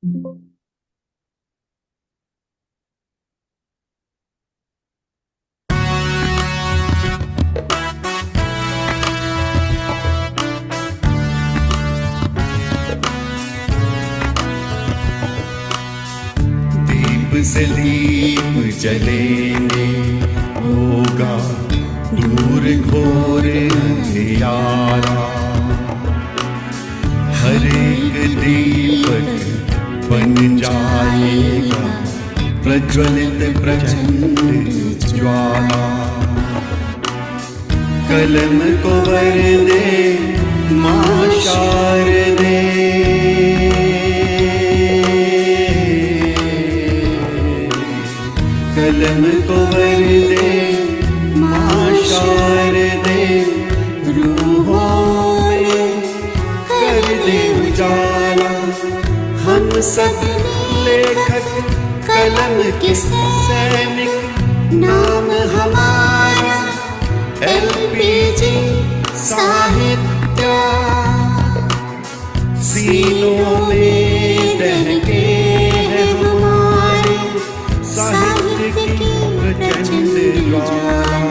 दीप से दीप जलेंगे, होगा दूर घोर अंधियारा। हर एक दीपक बन जाएगा प्रज्वलित प्रचंड ज्वाला। कलम को वर दे मां शारदे, कलम को वर दे मां शारदे। रूहों में कर दे उजाला, हम सब लेखक कलम के सैनिक। नाम हमारा एलपीजी साहित्य, सीनों में दहके हैं हमारे साहित्य की प्रचंड ज्वाला।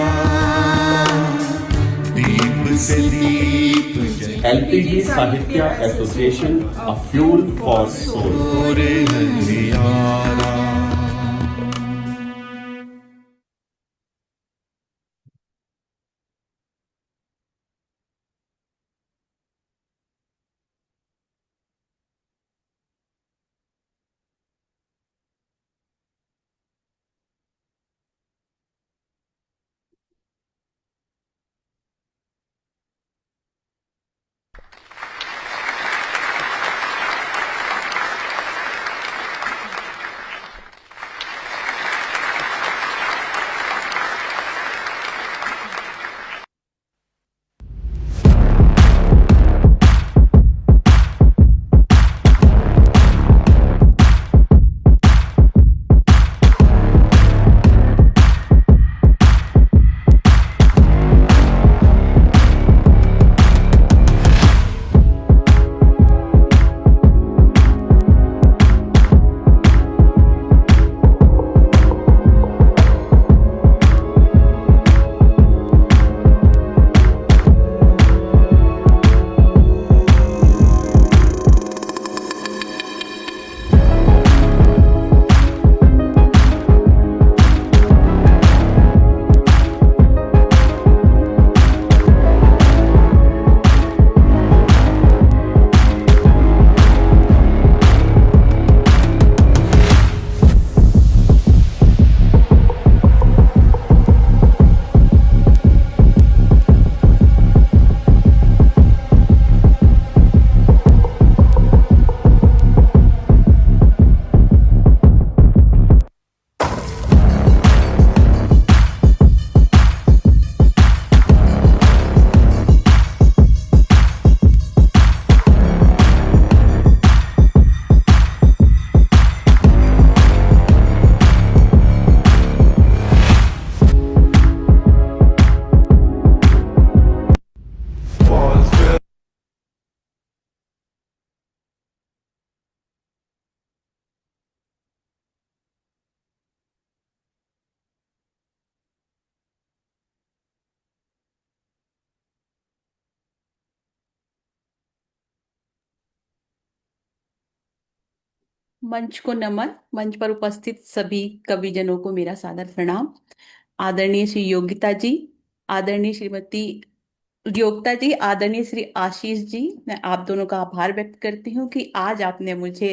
दीप से दीप LPG Sahitya Association, a fuel for soul. अंधियारा। मंच को नमन। मंच पर उपस्थित सभी कविजनों को मेरा सादर प्रणाम। आदरणीय श्री योगिता जी, आदरणीय श्रीमती योगिता जी, आदरणीय श्री आशीष जी, मैं आप दोनों का आभार व्यक्त करती हूँ कि आज आपने मुझे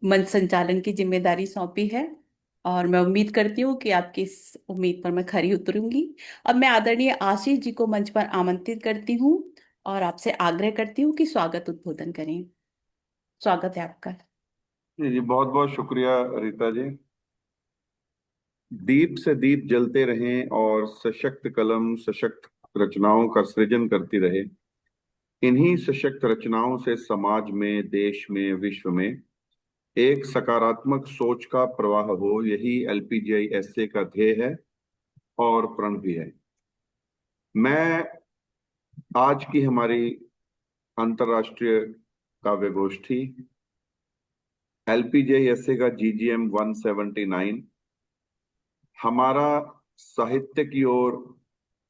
मंच संचालन की जिम्मेदारी सौंपी है और मैं उम्मीद करती हूँ कि आपकी इस उम्मीद पर मैं खरी उतरूंगी। अब मैं आदरणीय आशीष जी को मंच पर आमंत्रित करती हूँ और आपसे आग्रह करती हूँ कि स्वागत उद्बोधन करें। स्वागत है आपका। जी बहुत बहुत शुक्रिया रीता जी। दीप से दीप जलते रहें और सशक्त कलम सशक्त रचनाओं का सृजन करती रहे। इन्हीं सशक्त रचनाओं से समाज में, देश में, विश्व में एक सकारात्मक सोच का प्रवाह हो, यही LPGI का ध्येय है और प्रण भी है। मैं आज की हमारी अंतर्राष्ट्रीय काव्य गोष्ठी LPGI का GGM 179 हमारा साहित्य की ओर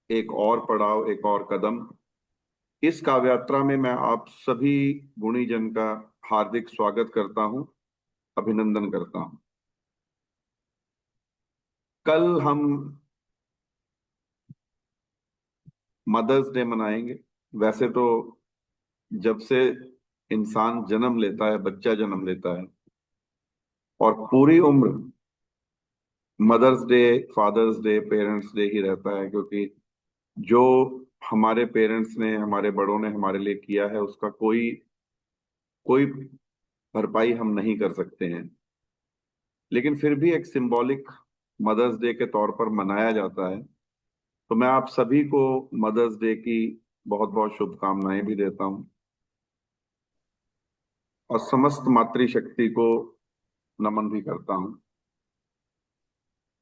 एक और पड़ाव, एक और कदम। इस काव्य यात्रा में मैं आप सभी गुणीजन का हार्दिक स्वागत करता हूं, अभिनंदन करता हूं। कल हम मदर्स डे मनाएंगे। वैसे तो जब से इंसान जन्म लेता है, बच्चा जन्म लेता है, और पूरी उम्र mother's day, father's day, parents day ही रहता है, क्योंकि जो हमारे पेरेंट्स ने, हमारे बड़ों ने हमारे लिए किया है, उसका कोई कोई भरपाई हम नहीं कर सकते हैं। लेकिन फिर भी एक सिंबॉलिक मदर्स डे के तौर पर मनाया जाता है। तो मैं आप सभी को मदर्स डे की बहुत बहुत शुभकामनाएं भी देता हूं, और समस्त मातृशक्ति को नमन भी करता हूं।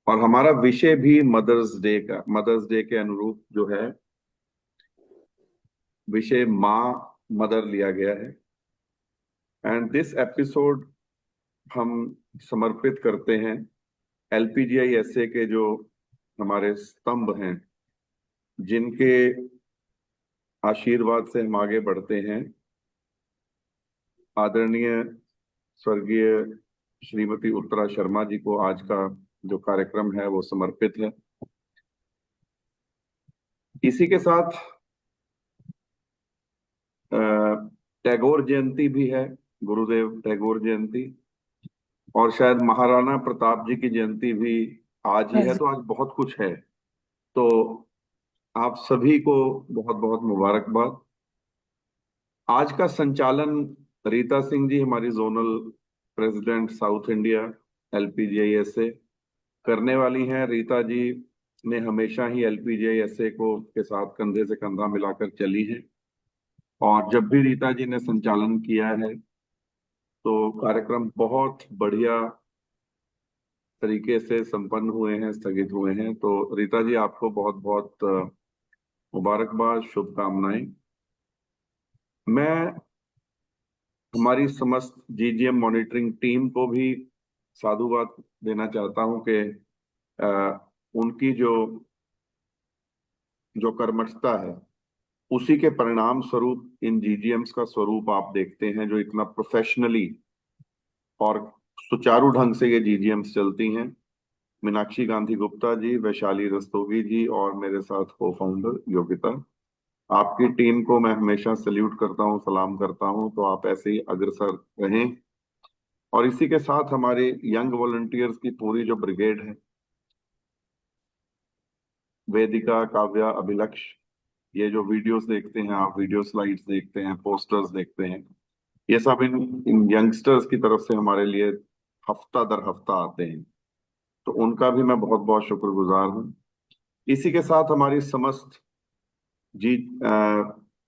और हमारा विषय भी मदर्स डे के अनुरूप जो है, विषय माँ, मदर लिया गया है। एंड दिस एपिसोड हम समर्पित करते हैं LPGI के जो हमारे स्तंभ हैं, जिनके आशीर्वाद से हम आगे बढ़ते हैं। आदरणीय स्वर्गीय श्रीमती उत्तरा शर्मा जी को आज का जो कार्यक्रम है वो समर्पित है। इसी के साथ टैगोर जयंती भी है, गुरुदेव टैगोर जयंती, और शायद महाराणा प्रताप जी की जयंती भी आज ही है। तो आज बहुत कुछ है, तो आप सभी को बहुत बहुत मुबारकबाद। आज का संचालन रीता सिंह जी, हमारी zonal president south India LPGI करने वाली हैं। रीता जी ने हमेशा ही LPGI को के साथ कंधे से कंधा मिलाकर चली है, और जब भी रीता जी ने संचालन किया है तो कार्यक्रम बहुत बढ़िया तरीके से संपन्न हुए हैं, स्थगित हुए हैं। तो रीता जी, आपको बहुत बहुत मुबारकबाद, शुभकामनाएं। मैं हमारी समस्त GGM मॉनिटरिंग टीम को भी साधुवाद देना चाहता हूं कि उनकी जो जो कर्मठता है, उसी के परिणाम स्वरूप इन GGMs का स्वरूप आप देखते हैं, जो इतना प्रोफेशनली और सुचारू ढंग से ये GGMs चलती हैं। मीनाक्षी गांधी गुप्ता जी, वैशाली रस्तोगी जी, और मेरे साथ को फाउंडर योगिता, आपकी टीम को मैं हमेशा सल्यूट करता हूं, सलाम करता हूं। तो आप ऐसे ही अग्रसर रहें। और इसी के साथ हमारे यंग वॉलंटियर्स की पूरी जो ब्रिगेड है, वेदिका, काव्या, अभिलक्ष, ये जो वीडियोस देखते हैं आप, वीडियो स्लाइड्स देखते हैं, पोस्टर्स देखते हैं, ये सब इन यंगस्टर्स की तरफ से हमारे लिए हफ्ता दर हफ्ता आते हैं। तो उनका भी मैं बहुत बहुत शुक्रगुजार हूँ। इसी के साथ हमारी समस्त जी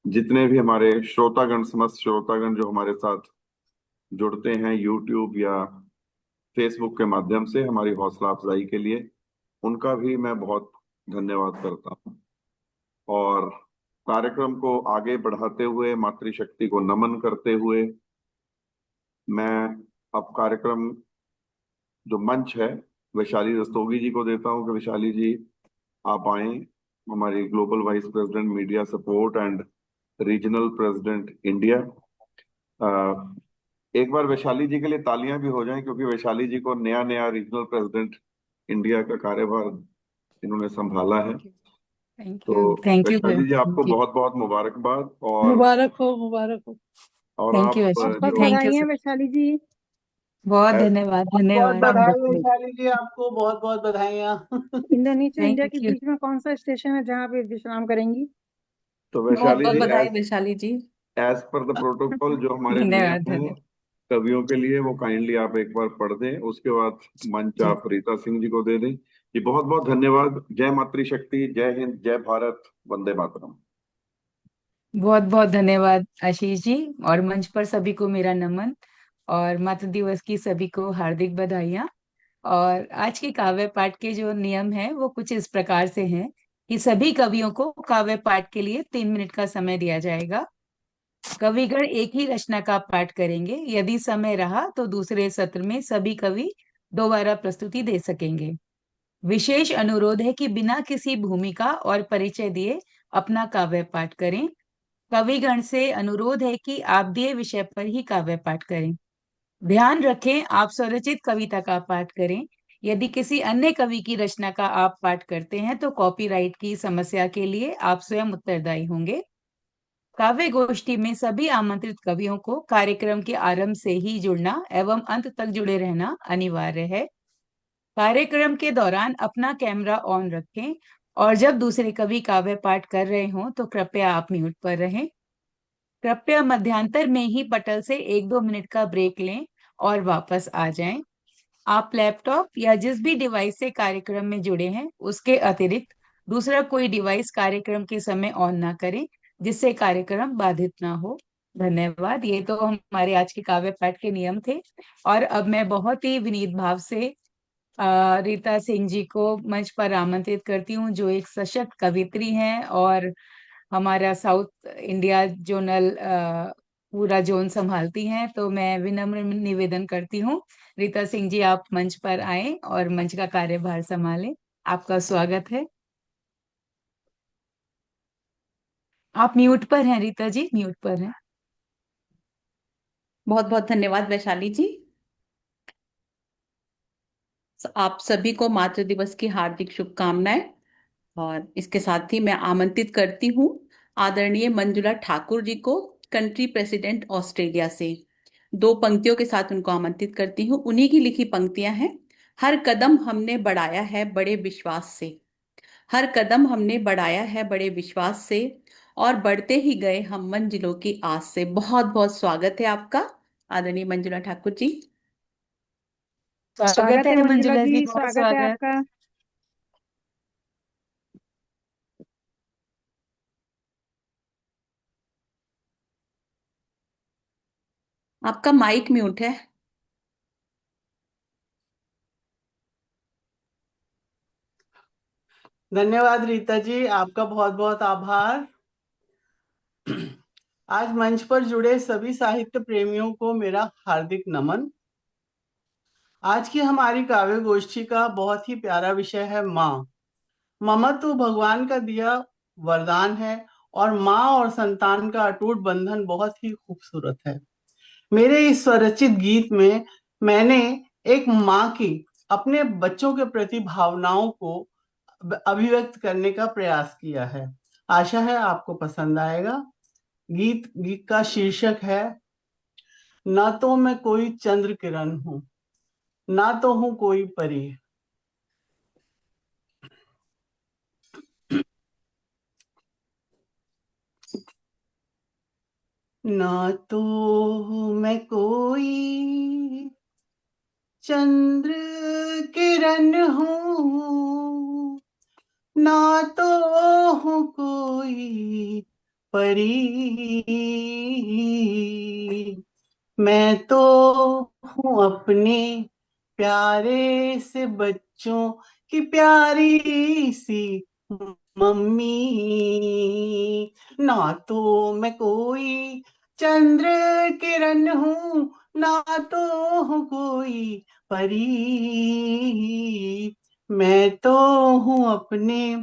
जितने भी हमारे श्रोतागण, समस्त श्रोतागण जो हमारे साथ जुड़ते हैं यूट्यूब या फेसबुक के माध्यम से हमारी हौसला अफजाई के लिए, उनका भी मैं बहुत धन्यवाद करता हूँ। और कार्यक्रम को आगे बढ़ाते हुए, मातृशक्ति को नमन करते हुए, मैं अब कार्यक्रम जो मंच है वैशाली रस्तोगी जी को देता हूँ कि वैशाली जी आप आए, हमारी global vice president media support and regional president India. एक बार वैशाली जी के लिए तालियां भी हो जाएं, क्योंकि वैशाली जी को नया नया रीजनल प्रेसिडेंट इंडिया का कार्यभार इन्होंने संभाला है। तो थैंक यू वैशाली जी, आपको थैंक यू बहुत बहुत मुबारकबाद। और मुबारक हो मुबारक हो। और थैंक आप यू बहुत वैशाली, थैंक यू बधाइयाँ वैशाली जी। बहुत as- धन्यवाद बहुत धन्यवाद बधाई धन्यवाद। वैशाली जी, आपको बहुत बहुत बधाइयाँ। इंडोनेशिया इंडिया थैंक के यू बीच में कौन सा स्टेशन है जहाँ पे विश्राम करेंगी? तो बहुत वैशाली बहुत जी, बधाई वैशाली जी। एज पर द प्रोटोकॉल जो हमारे धन्यवाद नियम है धन्यवाद कवियों के लिए, वो काइंडली आप एक बार पढ़ दें, उसके बाद मंच जी। आप रीता सिंह जी को दे दें। जी बहुत बहुत धन्यवाद। जय मातृशक्ति, जय हिंद, जय भारत, वंदे मातरम। बहुत बहुत धन्यवाद आशीष जी, और मंच पर सभी को मेरा नमन, और मातृ दिवस की सभी को हार्दिक बधाइयाँ। और आज के काव्य पाठ के जो नियम है वो कुछ इस प्रकार से हैं कि सभी कवियों को काव्य पाठ के लिए 3 मिनट का समय दिया जाएगा। कविगण एक ही रचना का पाठ करेंगे। यदि समय रहा तो दूसरे सत्र में सभी कवि दोबारा प्रस्तुति दे सकेंगे। विशेष अनुरोध है कि बिना किसी भूमिका और परिचय दिए अपना काव्य पाठ करें। कविगण से अनुरोध है कि आप दिए विषय पर ही काव्य पाठ करें। ध्यान रखें, आप स्वरचित कविता का पाठ करें। यदि किसी अन्य कवि की रचना का आप पाठ करते हैं तो कॉपीराइट की समस्या के लिए आप स्वयं उत्तरदायी होंगे। काव्य गोष्ठी में सभी आमंत्रित कवियों को कार्यक्रम के आरंभ से ही जुड़ना एवं अंत तक जुड़े रहना अनिवार्य है। कार्यक्रम के दौरान अपना कैमरा ऑन रखें और जब दूसरे कवि काव्य पाठ कर रहे हों तो कृपया आप म्यूट पर रहें। कृपया मध्यांतर में ही पटल से 1-2 मिनट का ब्रेक लें और वापस आ जाएं। आप लैपटॉप या जिस भी डिवाइस से कार्यक्रम में जुड़े हैं उसके अतिरिक्त दूसरा कोई डिवाइस कार्यक्रम के समय ऑन ना करें, जिससे कार्यक्रम बाधित ना हो। धन्यवाद। ये तो हमारे आज के काव्य पाठ के नियम थे। और अब मैं बहुत ही विनीत भाव से रीता सिंह जी को मंच पर आमंत्रित करती हूँ, जो एक सशक्त कवित्री हैं और हमारा साउथ इंडिया जोनल पूरा जोन संभालती हैं। तो मैं विनम्र निवेदन करती हूँ, रीता सिंह जी आप मंच पर आए और मंच का कार्यभार संभालें। आपका स्वागत है। आप म्यूट पर हैं रीता जी, म्यूट पर हैं। बहुत बहुत धन्यवाद वैशाली जी। आप सभी को मातृ दिवस की हार्दिक शुभकामनाएं। और इसके साथ ही मैं आमंत्रित करती हूँ आदरणीय मंजुला ठाकुर जी को, कंट्री प्रेसिडेंट ऑस्ट्रेलिया से। 2 पंक्तियों के साथ उनको आमंत्रित करती हूँ। उन्हीं की लिखी पंक्तियां हैं। हर कदम हमने बढ़ाया है बड़े विश्वास से, हर कदम हमने बढ़ाया है बड़े विश्वास से, और बढ़ते ही गए हम मंजिलों की आस से। बहुत बहुत स्वागत है आपका आदरणीय मंजुला ठाकुर जी। स्वागत है मंजुला मंजुला जी, जी, बहुत स्वागत है स्वागत। आपका। आपका माइक म्यूट है। धन्यवाद रीता जी, आपका बहुत बहुत आभार। आज मंच पर जुड़े सभी साहित्य प्रेमियों को मेरा हार्दिक नमन। आज की हमारी काव्य गोष्ठी का बहुत ही प्यारा विषय है माँ। ममत्व भगवान का दिया वरदान है और माँ और संतान का अटूट बंधन बहुत ही खूबसूरत है। मेरे इस स्वरचित गीत में मैंने एक माँ की अपने बच्चों के प्रति भावनाओं को अभिव्यक्त करने का प्रयास किया है। आशा है आपको पसंद आएगा। गीत का शीर्षक है ना तो मैं कोई चंद्र किरण हूं, ना तो हूं कोई परी। ना तो मैं कोई चंद्र किरण हूं, ना तो हूं कोई परी। मैं तो हूं अपने प्यारे से बच्चों की प्यारी सी मम्मी। ना तो मैं कोई चंद्र किरण हूं, ना तो हूं कोई परी। मैं तो हूं अपने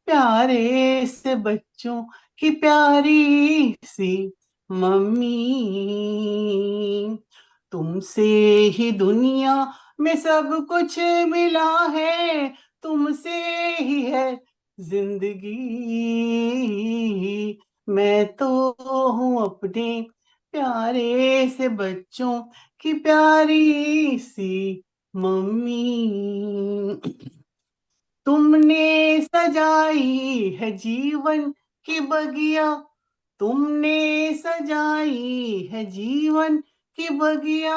प्यारे से बच्चों की प्यारी सी मम्मी। तुमसे ही दुनिया में सब कुछ मिला है, तुमसे ही है जिंदगी। मैं तो हूं अपने प्यारे से बच्चों की प्यारी सी मम्मी। तुमने सजाई है जीवन की बगिया, तुमने सजाई है जीवन की बगिया।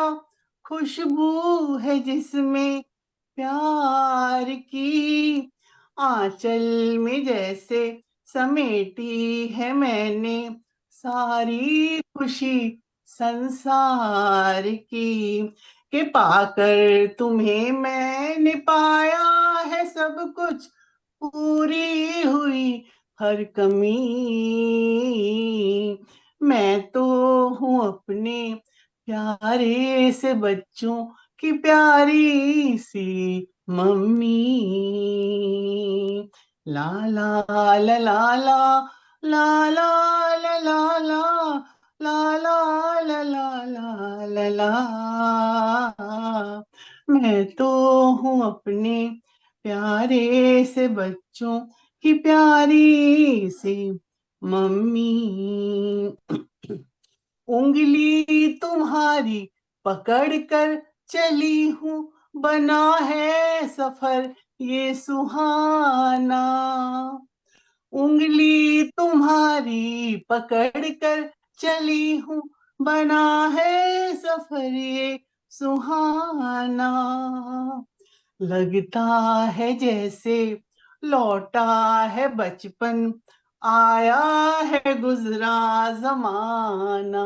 खुशबू है जिसमें प्यार की, आंचल में जैसे समेटी है मैंने सारी खुशी संसार की। के पाकर तुम्हें मैंने पाया है सब कुछ, हुई हर कमी। मैं तो अपने प्यारे से बच्चों की प्यारी सी मम्मी। ला ला ला ला ला ला ला ला ला ला ला ला ला ला ला ला ला। मैं तो हूँ अपने प्यारे से बच्चों की प्यारी सी मम्मी। उंगली तुम्हारी पकड़ कर चली हूँ, बना है सफर ये सुहाना। उंगली तुम्हारी पकड़ कर चली हूँ, बना है सफर ये सुहाना। लगता है जैसे लौटा है बचपन, आया है गुजरा जमाना।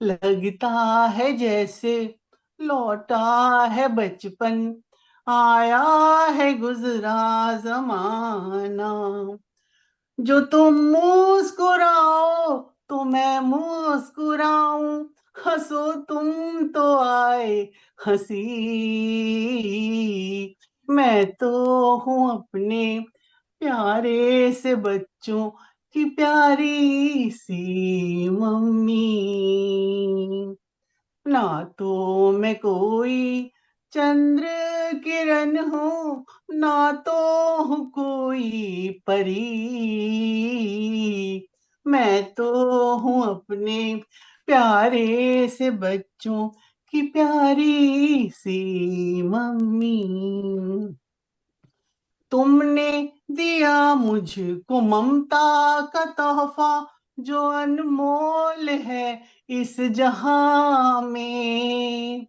लगता है जैसे लौटा है बचपन, आया है गुजरा जमाना। जो तुम मुस्कुराओ तो मैं मुस्कुराऊं, हंसो तुम तो आए हंसी। मैं तो हूँ अपने प्यारे से बच्चों की प्यारी सी मम्मी। ना तो मैं कोई चंद्र किरण हूँ, ना तो हूँ कोई परी। मैं तो हूँ अपने प्यारे से बच्चों की प्यारी सी मम्मी। तुमने दिया मुझको ममता का तोहफा, जो अनमोल है इस जहां में।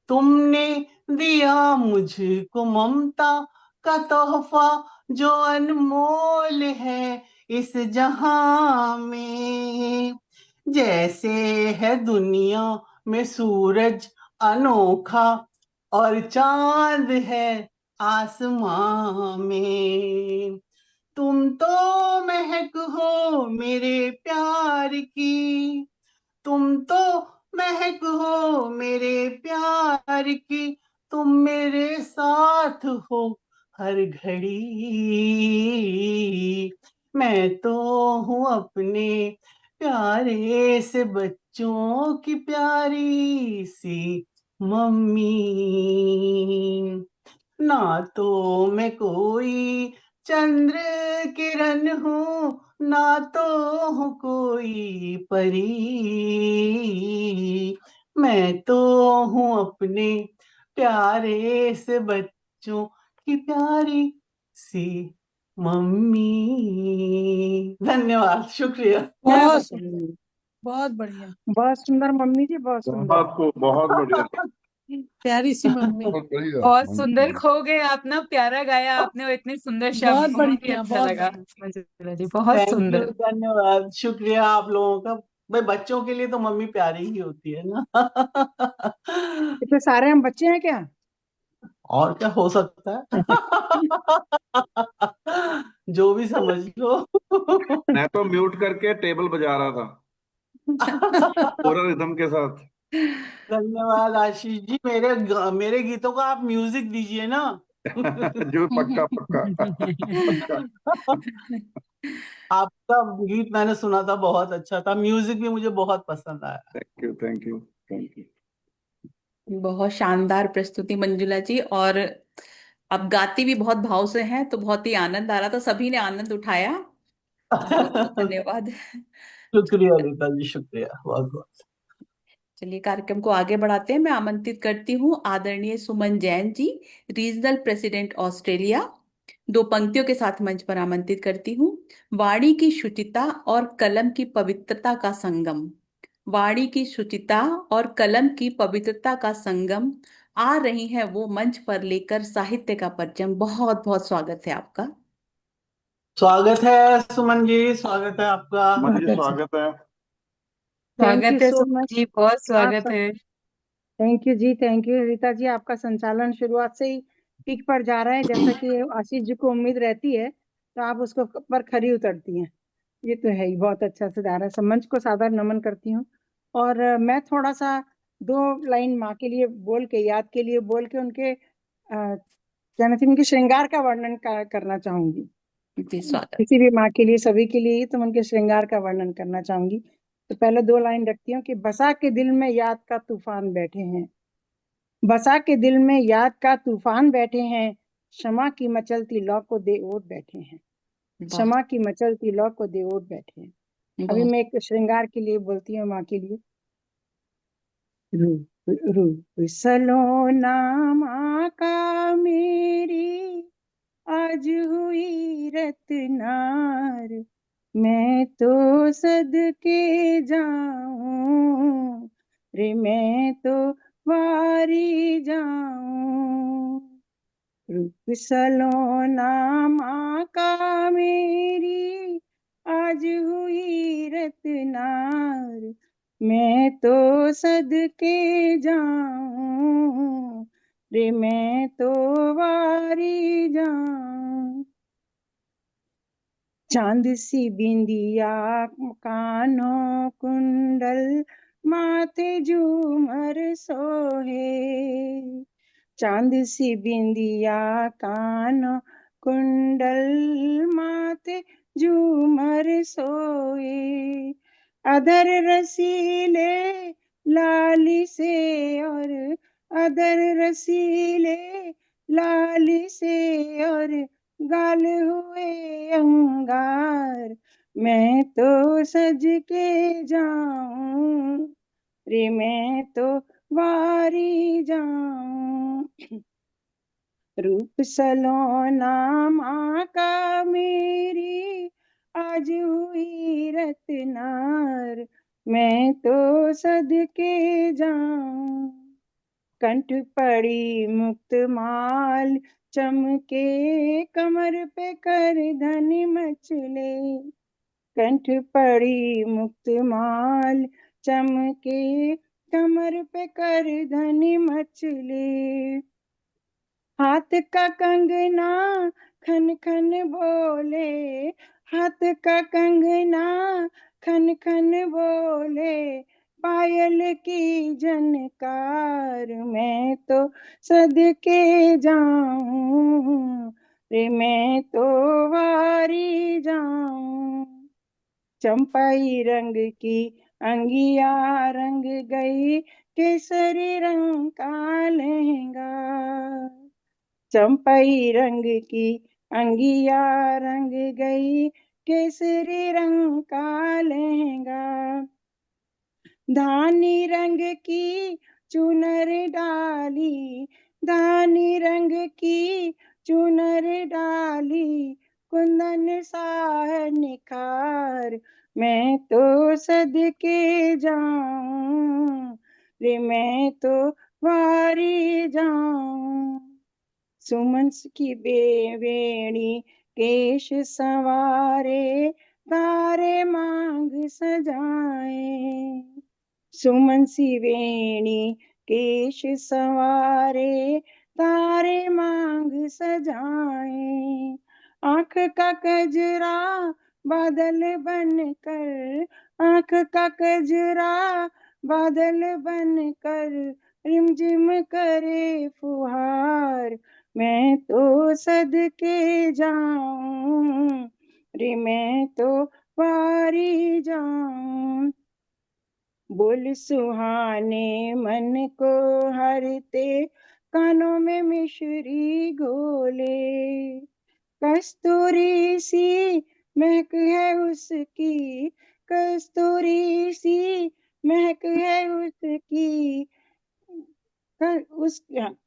तुमने दिया मुझको ममता का तोहफा, जो अनमोल है इस जहां में। जैसे है दुनिया में सूरज अनोखा, और चांद है आसमां में। तुम तो महक हो मेरे प्यार की, तुम तो महक हो मेरे प्यार की। तुम मेरे साथ हो हर घड़ी। मैं तो हूँ अपने प्यारे से बच्चों की प्यारी सी मम्मी। ना तो मैं कोई चंद्र किरण हूँ, ना तो हूँ कोई परी। मैं तो हूँ अपने प्यारे से बच्चों की प्यारी सी मम्मी। धन्यवाद, शुक्रिया। बहुत सुंदर, बहुत बढ़िया, बहुत सुंदर मम्मी जी, बहुत सुंदर, बहुत बढ़िया। प्यारी सी मम्मी। बहुत बढ़िया। बहुत सुंदर, खो गए आप ना, प्यारा गाया आपने और इतने सुंदर शब्द, बहुत बहुत ही बढ़िया, अच्छा बहुत लगा बढ़िया। मंजुला जी, बहुत थैंक यू, सुंदर। धन्यवाद, शुक्रिया आप लोगों का। भाई बच्चों के लिए तो मम्मी प्यारी ही होती है ना। इतने सारे हम बच्चे हैं क्या? और क्या हो सकता है। जो भी समझ लो। मैं तो म्यूट करके टेबल बजा रहा था पूरा रिदम के साथ। धन्यवाद आशीष जी, मेरे गीतों का आप म्यूजिक दीजिए ना। जो पक्का पक्का पक्का। आपका गीत मैंने सुना था, बहुत अच्छा था, म्यूजिक भी मुझे बहुत पसंद आया। Thank you thank you thank you. बहुत शानदार प्रस्तुति मंजुला जी। और अब गाती भी बहुत भाव से हैं, तो बहुत ही आनंद आ रहा था, सभी ने आनंद उठाया। बहुत बहुत धन्यवाद। शुक्रिया रीता जी, शुक्रिया बहुत बहुत। चलिए कार्यक्रम को आगे बढ़ाते हैं। मैं आमंत्रित करती हूँ आदरणीय सुमन Jain ji, regional president Australia. दो पंक्तियों के साथ मंच पर आमंत्रित करती हूँ। वाणी की शुचिता और कलम की पवित्रता का संगम। वाणी की शुचिता और कलम की पवित्रता का संगम। आ रही हैं वो मंच पर लेकर साहित्य का परचम। बहुत बहुत स्वागत है आपका। स्वागत है सुमन जी, स्वागत है आपका। मन जी स्वागत है। थैंक यू स्वागत है सो सुमन मच। जी, बहुत आप स्वागत है। Thank you ji, thank you Rita ji, आपका संचालन शुरुआत से ही पीक पर जा रहा है। जैसा कि आशीष जी को उम्मीद रहती है, तो आप उसको पर खरी उतरती हैं। ये तो है ही, बहुत अच्छा से जा रहा है। सब मंच को सादर नमन करती हूँ। और मैं थोड़ा सा 2 लाइन माँ के लिए बोल के, याद के लिए बोल के उनके कहना चाहिए उनके श्रृंगार का वर्णन करना चाहूंगी। जी स्वागत। किसी भी माँ के लिए, सभी के लिए, तो मैं उनके श्रृंगार का वर्णन करना चाहूंगी। तो पहले 2 लाइन रखती हूँ कि बसा के दिल में याद का तूफान बैठे हैं, बसा के दिल में याद का तूफान बैठे हैं, क्षमा की मचलती लौ को दे ओट बैठे हैं, वाह, क्षमा की मचलती लौ को दे ओट बैठे हैं। अभी बहुत मैं एक श्रृंगार के लिए बोलती हूँ माँ के लिए। रूप रूप सलोना माँ का मेरी आज हुई रतनार, मैं तो सदके जाऊं रे, मैं तो वारी जाऊं। रूप सलोना माँ का मेरी आज हुई रतनार, मैं तो सदके जाऊं रे, मैं तो वारी जाऊं। चांद सी बिंदिया कानों कुंडल, माथे झूमर सोहे, चांद सी बिंदिया कानों कुंडल, माथे झूमर सोए, अधर रसीले लाली से और अधर रसीले लाली से और गाल हुए अंगार, मैं तो सज के जाऊं रे, मैं तो वारी जाऊं। रूप सलोना माँ का मेरी आज हुई रतनार, मैं तो सदके जाऊं। कंठ पड़ी मुक्त माल चमके, कमर पे कर धनी मचले, कंठ पड़ी मुक्त माल चमके, कमर पे कर धनी मचले, हाथ का कंगना खन खन बोले, हाथ का कंगना खन खन बोले, पायल की झनकार, मैं तो सदके जाऊं रे, मैं तो वारी जाऊं। चंपाई रंग की अंगिया रंग गई, केसरी रंग का लहंगा, चंपाई रंग की अंगिया रंग गई, केसरी रंग का लहंगा, धानी रंग की चुनर डाली, धानी रंग की चुनर डाली, कुंदन सा है निखार, मैं तो सदके जाऊं रे, मैं तो वारी जाऊं। सुमंस की बेवेणी केश संवारे, तारे मांग सजाए, सुमंसी वेणी केश संवारे, तारे मांग सजाए, आंख का कजरा बादल बनकर, आंख का कजरा बादल बनकर, रिमझिम करे फुहार, मैं तो सदके जाऊं रे, मैं तो वारी जाऊं। बोल सुहाने मन को हरते, कानों में मिश्री घोले, कस्तूरी सी महक है उसकी, कस्तूरी सी महक है उसकी, उस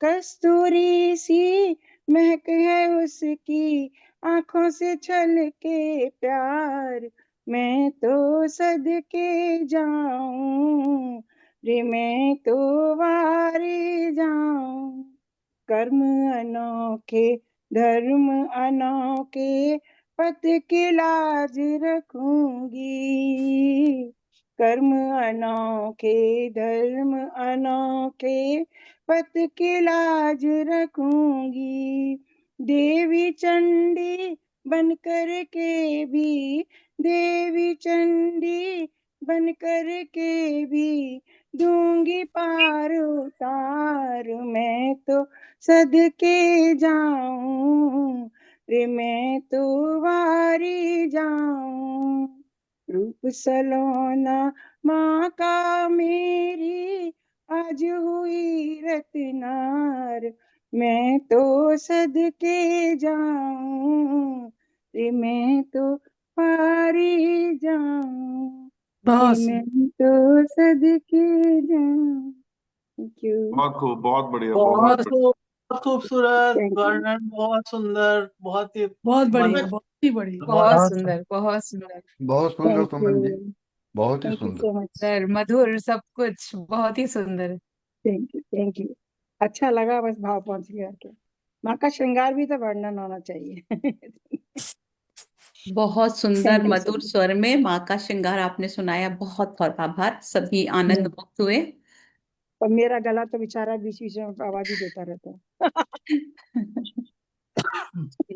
कस्तूरी सी महक है उसकी, आंखों से छलके प्यार, मैं तो सदके जाऊं रे, मैं तो वारी जाऊं। कर्म अनोखे धर्म अनोखे, पथ की लाज रखूंगी, कर्म अनोखे धर्म अनोखे, पथ की लाज रखूंगी, देवी चंडी बनकर के भी, देवी चंडी बन कर के भी दूंगी पार उतार। मैं तो सदके जाऊं रे, मैं तो वारी जाऊं। रूप सलोना माँ का मेरी आज हुई रतनार। मैं तो सदके जाऊं रे, मैं तो पारी जाऊं रे, मैं तो सदके जाऊं। Thank you. बहुत खूब, बहुत बढ़िया, बहुत बहुत बहुत खूबसूरत थैंक यू। वर्णन, बहुत सुंदर, बहुत ही बहुत बढ़िया, मन- बहुत ही बढ़िया। बहुत सुंदर, बहुत सुंदर, बहुत सुंदर थैंक सुमन जी, यू। बहुत ही थैंक यू सुंदर। So much. सुंदर, मधुर, सब कुछ बहुत ही सुंदर। Thank you, thank you. अच्छा लगा, बस भाव पहुंच गया के। माँ का श्रृंगार भी तो वर्णन होना चाहिए। बहुत सुंदर थैंक यू सो मधुर स्वर में माँ का श्रृंगार आपने सुनाया। बहुत बहुत आभार। सभी आनंद मच। मुक्त हुए। और मेरा गला तो बेचारा बीच बीच में आवाज ही देता रहता है।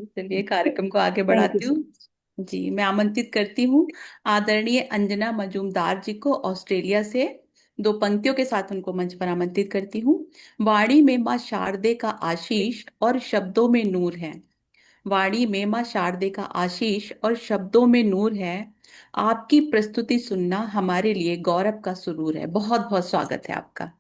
चलिए कार्यक्रम को आगे थैंक यू बढ़ाती सो हूँ। मच। जी, मैं आमंत्रित करती हूँ आदरणीय अंजना मजूमदार जी को ऑस्ट्रेलिया से। दो पंक्तियों के साथ उनको मंच पर आमंत्रित करती हूँ। वाणी में माँ शारदे का आशीष और शब्दों में नूर है। वाणी में माँ शारदे का आशीष और शब्दों में नूर है। आपकी प्रस्तुति सुनना हमारे लिए गौरव का सुरूर है। बहुत बहुत स्वागत है आपका।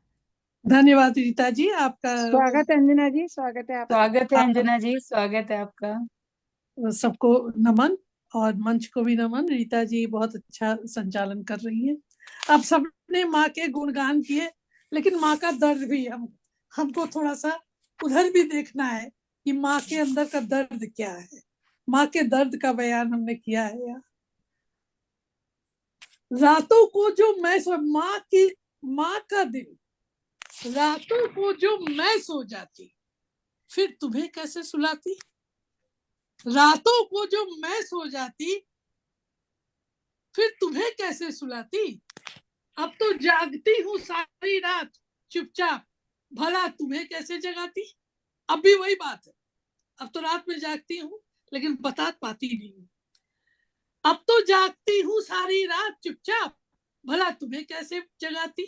धन्यवाद रीता जी, आपका स्वागत है अंजना जी, स्वागत है आपका। स्वागत है अंजना जी, स्वागत है आपका। सबको नमन, और मंच को भी नमन। रीता जी बहुत अच्छा संचालन कर रही हैं। अब सबने माँ के गुणगान किए, लेकिन माँ का दर्द भी हमको थोड़ा सा उधर भी देखना है कि माँ के अंदर का दर्द क्या है। माँ के दर्द का बयान हमने किया है यहाँ। रातों को जो माँ का दिल, रातों को जो मैं सो जाती, फिर तुम्हें कैसे सुलाती। रातों को जो मैं सो जाती, फिर तुम्हें कैसे सुलाती। अब तो जागती हूँ सारी रात चुपचाप, भला तुम्हें कैसे जगाती। अब भी वही बात है, अब तो रात में जागती हूँ लेकिन बता पाती नहीं हूँ। अब तो जागती हूँ सारी रात चुपचाप, भला तुम्हें कैसे जगाती।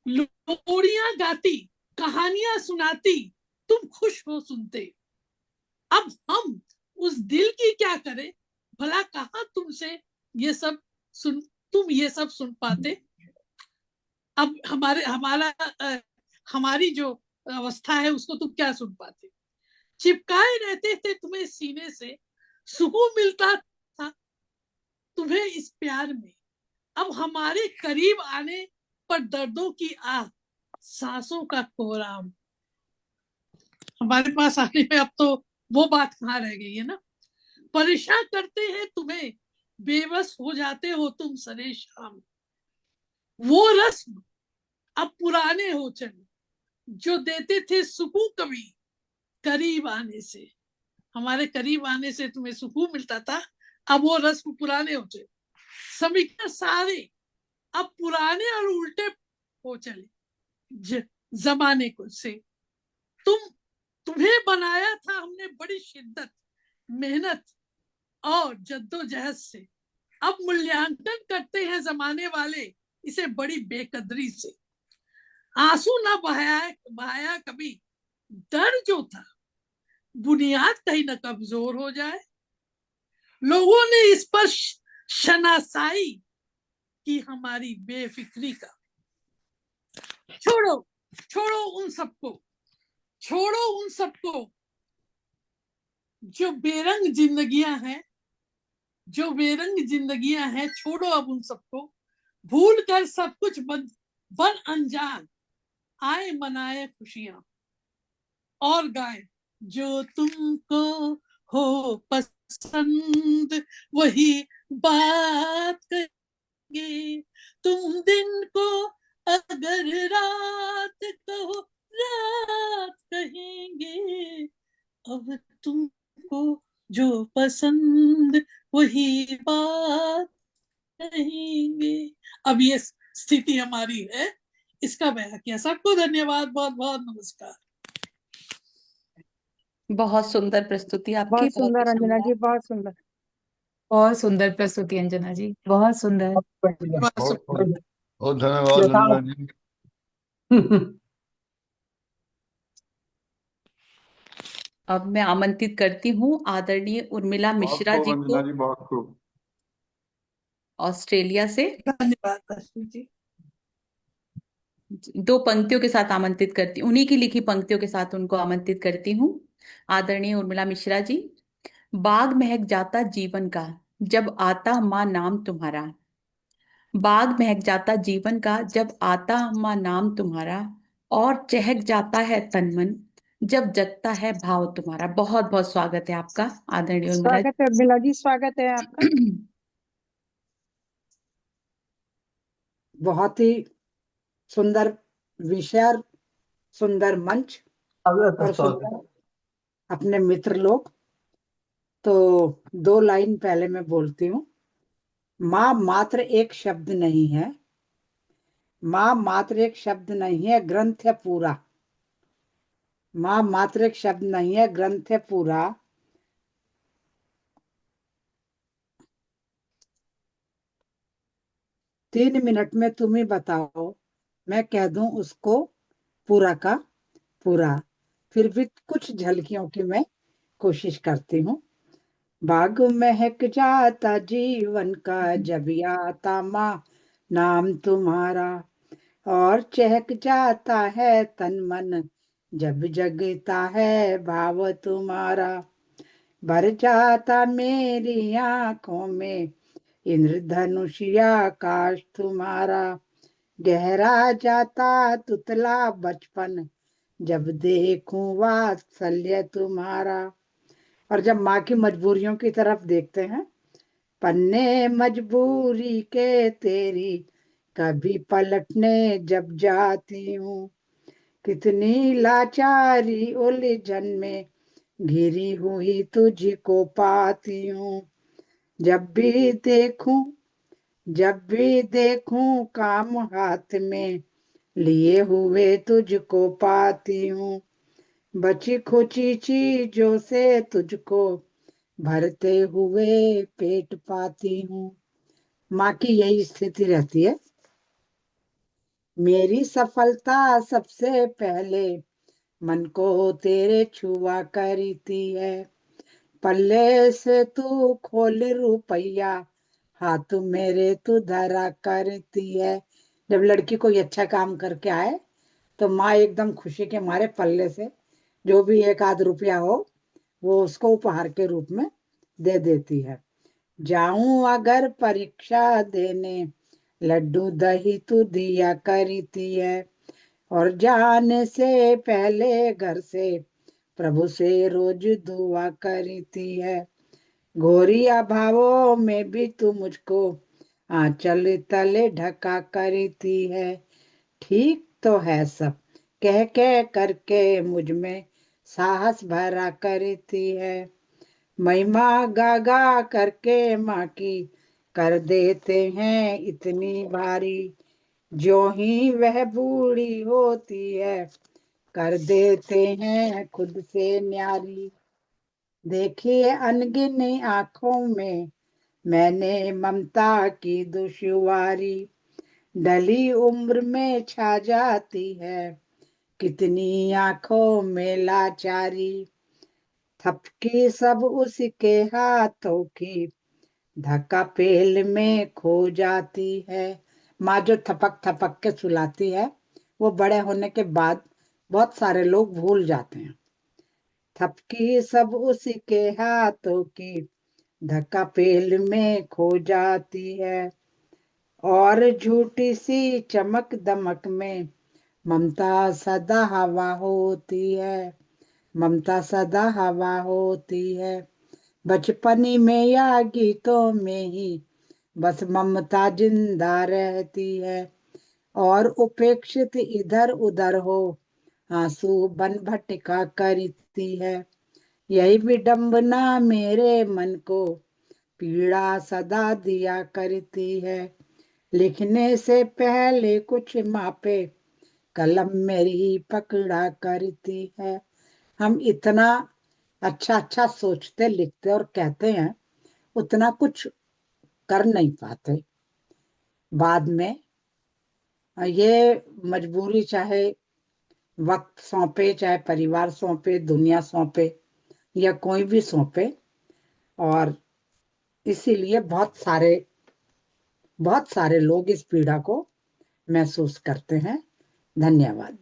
लोरियां गाती, कहानियां सुनाती, तुम खुश हो सुनते। अब हम उस दिल की क्या करें, भला कहाँ तुमसे ये सब तुम ये सब सुन पाते। अब हमारी जो अवस्था है उसको तुम क्या सुन पाते। चिपकाए रहते थे तुम्हें सीने से, सुकून मिलता था तुम्हें इस प्यार में। अब हमारे करीब आने पर दर्दों की आह, सांसों का कोहराम। हमारे पास आने में अब तो वो बात कहाँ रह गई है ना। परेशान करते हैं तुम्हें, बेबस हो जाते हो तुम सरे शाम। वो रस्म अब पुराने हो चले, जो देते थे सुकून कभी करीब आने से। हमारे करीब आने से तुम्हें सुकून मिलता था, अब वो रस्म पुराने हो चले। समीकरण सारे अब पुराने और उल्टे हो चले जमाने को से। तुम्हें बनाया था हमने बड़ी शिद्दत, मेहनत और जद्दोजहद से। अब मूल्यांकन करते हैं जमाने वाले इसे बड़ी बेकदरी से। आंसू ना बहाया कभी, डर जो था बुनियाद कहीं ना कमजोर हो जाए। लोगों ने इस पर शनासाई की हमारी बेफिक्री का। छोड़ो छोड़ो उन सबको, छोड़ो उन सबको जो बेरंग जिंदगियां हैं, जो बेरंग जिंदगियां हैं। छोड़ो अब उन सबको, भूल कर सब कुछ बन अनजान, आए मनाए खुशियां और गाए जो तुमको हो पसंद वही बात कहेंगे। तुम दिन को अगर रात कहो रात कहेंगे। अब तुमको जो पसंद वही बात कहेंगे। अब ये स्थिति हमारी है, इसका बयान किया। सबको धन्यवाद, बहुत बहुत नमस्कार। बहुत सुंदर प्रस्तुति आपकी, बहुत बहुत ही सुंदर अंजना सुंदर। जी, बहुत सुंदर। बहुत सुंदर प्रस्तुति अंजना जी, बहुत सुंदर। बस बहुत धन्यवाद यथा अंजना जी। अब मैं आमंत्रित करती हूँ आदरणीय उर्मिला बहुत मिश्रा खूब जी अंजना को जी, बहुत खूब। ऑस्ट्रेलिया से। धन्यवाद आशीष जी। दो पंक्तियों के साथ आमंत्रित करती, उन्हीं की लिखी पंक्तियों के साथ उनको आमंत्रित करती हूँ। आदरणीय उर्मिला मिश्रा जी। बाग महक जाता जीवन का जब आता माँ नाम तुम्हारा। बाग महक जाता जीवन का जब आता माँ नाम तुम्हारा। और चहक जाता है तन मन जब जगता है भाव तुम्हारा। बहुत बहुत स्वागत है आपका आदरणीय उर्मिला स्वागत है उर्मिला जी, स्वागत है आपका। जी। बहुत ही सुंदर विषय, सुंदर मंच और सुंदर अपने मित्र लोग। तो 2 लाइन पहले मैं बोलती हूँ। माँ मात्र एक शब्द नहीं है, माँ मात्र एक शब्द नहीं है, ग्रंथ है पूरा। माँ मात्र एक शब्द नहीं है, ग्रंथ है पूरा। 3 मिनट में तुम ही बताओ, मैं कह दूं उसको पूरा का पूरा। फिर भी कुछ झलकियों की मैं कोशिश करती हूँ। बाग महक जाता जीवन का जब आता माँ नाम तुम्हारा। और चहक जाता है तन मन जब जगता है भाव तुम्हारा। भर जाता मेरी आंखों में इंद्रधनुषिया आकाश तुम्हारा। गहरा जाता तुतला बचपन जब देखूं वात्सल्य तुम्हारा। और जब माँ की मजबूरियों की तरफ देखते हैं, पन्ने मजबूरी के तेरी कभी पलटने जब जाती हूँ। कितनी लाचारी उलझन में घिरी हुई तुझको पाती हूँ। जब भी देखूं काम हाथ में लिए हुए तुझको पाती हूँ। बची खुची चीजों से तुझको भरते हुए पेट पाती हूँ। माँ की यही स्थिति रहती है। मेरी सफलता सबसे पहले मन को तेरे छुआ करती है। पल्ले से तू खोल रुपया हाथ मेरे तू धरा करती है। जब लड़की कोई अच्छा काम करके आए तो माँ एकदम खुशी के मारे पल्ले से जो भी 1 आध रुपया हो वो उसको उपहार के रूप में दे देती है। जाऊं अगर परीक्षा देने लड्डू दही तू दिया करती है। और जाने से पहले घर से प्रभु से रोज दुआ करती है। घोरी अभावों में भी तू मुझको आंचल तले ढका करती है। ठीक तो है सब कह कह करके मुझ में साहस भरा करती है। महिमा गा गा करके माँ की कर देते हैं इतनी भारी। जो ही वह बूढ़ी होती है कर देते हैं खुद से न्यारी। देखिए अनगिनी आंखों में मैंने ममता की दुश्वारी। ढली उम्र में छा जाती है कितनी आंखों में लाचारी। थपकी सब उसके हाथों की धक्का पेल में खो जाती है। माँ जो थपक थपक के सुलाती है वो बड़े होने के बाद बहुत सारे लोग भूल जाते हैं। थपकी सब उसके हाथों की धक्का पेल में खो जाती है। और झूठी सी चमक दमक में ममता सदा हवा होती है। ममता सदा हवा होती है। बचपनी में या गीतों में ही बस ममता जिंदा रहती है। और उपेक्षित इधर उधर हो आंसू बन भटका करती है। यही विडंबना मेरे मन को पीड़ा सदा दिया करती है। लिखने से पहले कुछ मापे कलम मेरी पकड़ा करती है। हम इतना अच्छा अच्छा सोचते लिखते और कहते हैं उतना कुछ कर नहीं पाते। बाद में ये मजबूरी, चाहे वक्त सौंपे, चाहे परिवार सौंपे, दुनिया सौंपे या कोई भी सौंपे, और इसीलिए बहुत सारे लोग इस पीड़ा को महसूस करते हैं। धन्यवाद।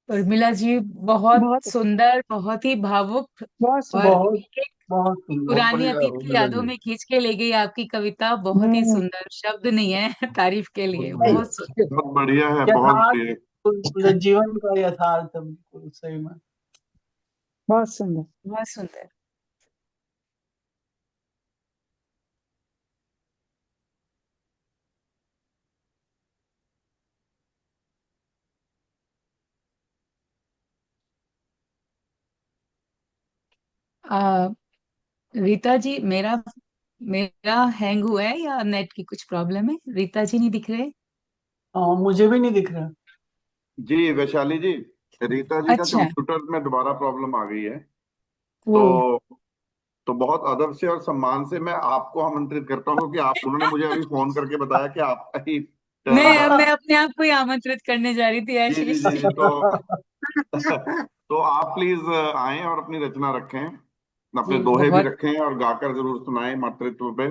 उर्मिला जी, बहुत बहुत सुंदर, बहुत ही भावुक, बहुत और सुंदर। बहुत एक बहुत सुंदर। बहुत पुरानी बढ़िया अतीत की उर्मिला यादों जी, में खींच के ले गई आपकी कविता। बहुत ही हम्म। सुंदर, शब्द नहीं है तारीफ के बहुत लिए, बढ़िया। बहुत सुंदर। बहुत बढ़िया है, बहुत यथार्थ, बढ़िया। बिल्कुल जीवन का यथार्थ है, बिल्कुल सही में। बहुत सुंदर। बहुत सुंदर। आ, रीता जी, मेरा मेरा हैंग हुआ है या नेट की कुछ प्रॉब्लम है? रीता जी नहीं दिख रहे? मुझे भी नहीं दिख रहा। जी वैशाली जी, रीता जी का अच्छा। कंप्यूटर में दोबारा प्रॉब्लम आ गई है। वो तो तो बहुत अदब से और सम्मान से मैं आपको आमंत्रित करता हूँ, क्योंकि आप, उन्होंने मुझे अभी फोन करके बताया कि आपका ही टर्न है। मैं अपने आप को ही आमंत्रित करने जा रही थी जी जी आशीष। जी जी। तो आप प्लीज आएं और अपनी रचना रखें, अपने जी दोहे भी बहुत, रखें और गाकर जरूर सुनाएं मातृत्व पे।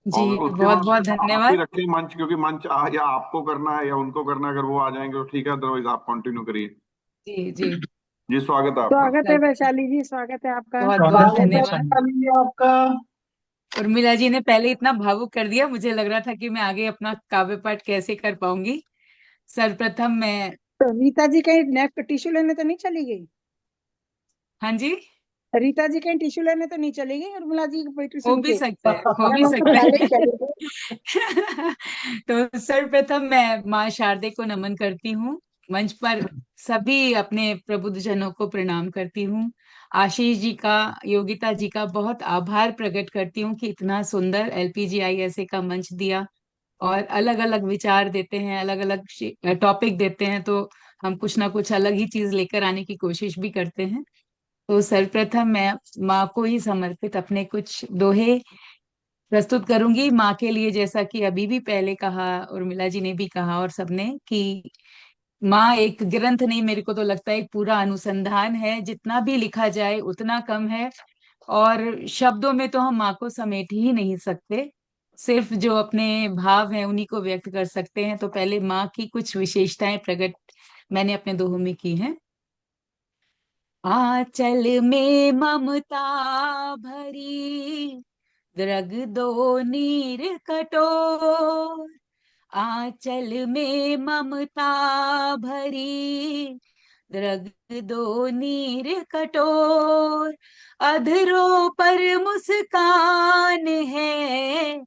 जी और उसके बहुत बाद बहुत आप ही धन्यवाद। रखें मंच, क्योंकि मंच या आपको करना है या उनको करना है। अगर वो आ जाएंगे तो ठीक है, अदरवाइज आप कंटिन्यू करिए। जी जी। जी स्वागत है आपका। स्वागत है वैशाली जी, स्वागत है आपका। बहुत बहुत स्वागत है धन्यवाद। वैशाली जी आपका। उर्मिला जी ने पहले इतना भावुक कर दिया, मुझे लग रहा था कि मैं आगे अपना काव्य पाठ कैसे कर पाऊंगी। सर्वप्रथम मैं, तो रीता जी कहीं नेक्स्ट टिश्यू लेने तो नहीं चली गई? हाँ जी, रीता जी कहीं टिश्यू लेने तो नहीं चली गई उर्मिला जी की पोइट्री हो सुन भी के? सकता है, हो या भी मैं उससे सकता पहले ही है। चली गई? तो सर्वप्रथम मैं माँ शारदे को नमन करती हूँ। मंच पर सभी अपने प्रबुद्धजनों को प्रणाम करती हूँ। आशीष जी का, योगिता जी का बहुत आभार प्रकट करती हूँ कि इतना सुंदर LPGI का मंच दिया, और अलग अलग विचार देते हैं, अलग अलग टॉपिक देते हैं, तो हम कुछ ना कुछ अलग ही चीज लेकर आने की कोशिश भी करते हैं। तो सर्वप्रथम मैं माँ को ही समर्पित अपने कुछ दोहे प्रस्तुत करूंगी माँ के लिए। जैसा कि अभी भी पहले कहा, उर्मिला जी ने भी कहा और सबने, कि माँ एक ग्रंथ नहीं, मेरे को तो लगता है एक पूरा अनुसंधान है। जितना भी लिखा जाए उतना कम है, और शब्दों में तो हम माँ को समेट ही नहीं सकते। सिर्फ जो अपने भाव हैं उन्हीं को व्यक्त कर सकते हैं। तो पहले माँ की कुछ विशेषताएं प्रकट मैंने अपने दोहों में की हैं। आंचल में ममता भरी, द्रग दो नीर कटोर। आंचल में ममता भरी, द्रग दो नीर कटोर। अधरों पर मुस्कान है,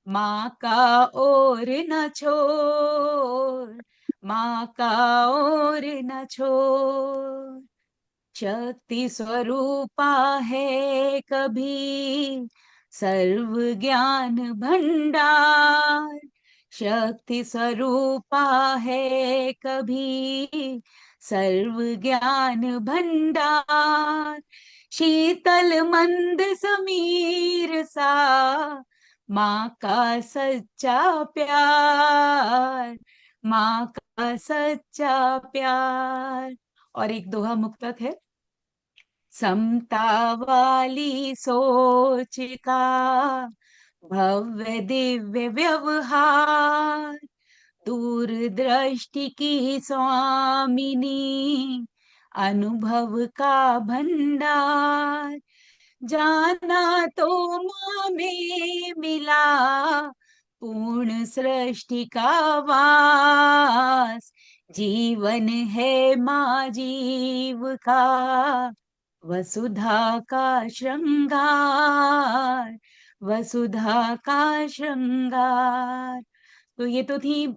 माँ का और न छोड़, माँ का और न छोड़। शक्ति स्वरूपा है कभी, सर्व ज्ञान भंडार। शक्ति स्वरूपा है कभी, सर्व ज्ञान भंडार। शीतल मंद समीर सा, माँ का सच्चा प्यार, माँ का सच्चा प्यार। और एक दोहा मुक्तक है। समता वाली सोच का भव्य दिव्य व्यवहार। दूरदृष्टि की स्वामिनी, अनुभव का भंडार। जाना तो माँ में मिला, पूर्ण सृष्टि का वास। जीवन है माँ जीव का, वसुधा का श्रृंगार, वसुधा का श्रृंगार। तो ये तो थी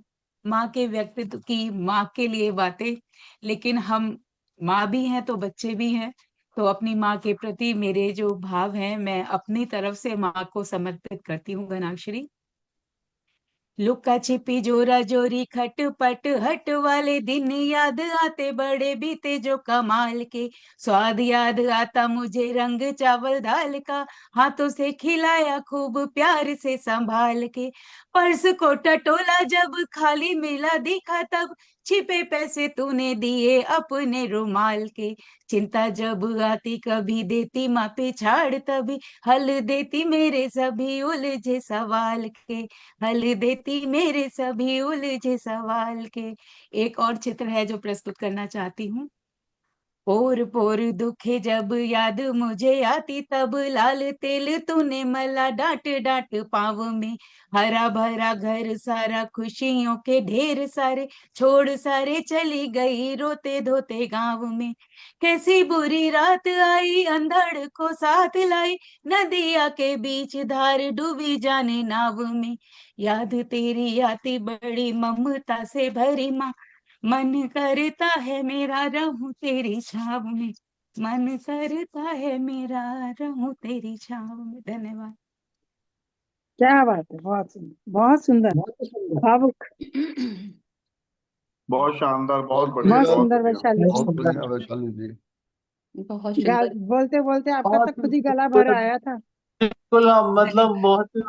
माँ के व्यक्तित्व की, माँ के लिए बातें। लेकिन हम माँ भी हैं तो बच्चे भी हैं। तो अपनी माँ के प्रति मेरे जो भाव हैं, मैं अपनी तरफ से माँ को समर्पित करती हूँ घनाक्षरी। लुका छिपी जोरा जोरी खटपट हट वाले दिन याद आते बड़े बीते जो कमाल के। स्वाद याद आता मुझे रंग चावल दाल का, हाथों से खिलाया खूब प्यार से संभाल के। पर्स को टटोला जब खाली मिला दिखा तब, छिपे पैसे तूने दिए अपने रुमाल के। चिंता जब आती कभी देती माँ पे छाड़ तभी, हल देती मेरे सभी उलझे सवाल के। हल देती मेरे सभी उलझे सवाल के। एक और चित्र है जो प्रस्तुत करना चाहती हूँ। पोर पोर दुखे जब याद मुझे आती तब, लाल तेल तूने मला डांट डांट पाँव में। हरा भरा घर सारा खुशियों के ढेर सारे, छोड़ सारे चली गई रोते धोते गाँव में। कैसी बुरी रात आई अंधड़ को साथ लाई, नदिया के बीच धार डूबी जाने नाव में। याद तेरी आती बड़ी ममता से भरी माँ, मन करता है मेरा रहूं तेरी छाव में। मन करता है मेरा रहूं तेरी छाव में। धन्यवाद। क्या बात है, बहुत सुंदर, बहुत सुंदर, भावुक। बहुत शानदार, बहुत बहुत बढ़िया, बहुत बढ़िया, बहुत सुंदर बढ़िया। वैशाली जी। बहुत बढ़िया वैशाली जी। बहुत सुंदर। बोलते बोलते आपका बहुत तो खुद ही गला भर आया था। बिल्कुल, हम मतलब बहुत ही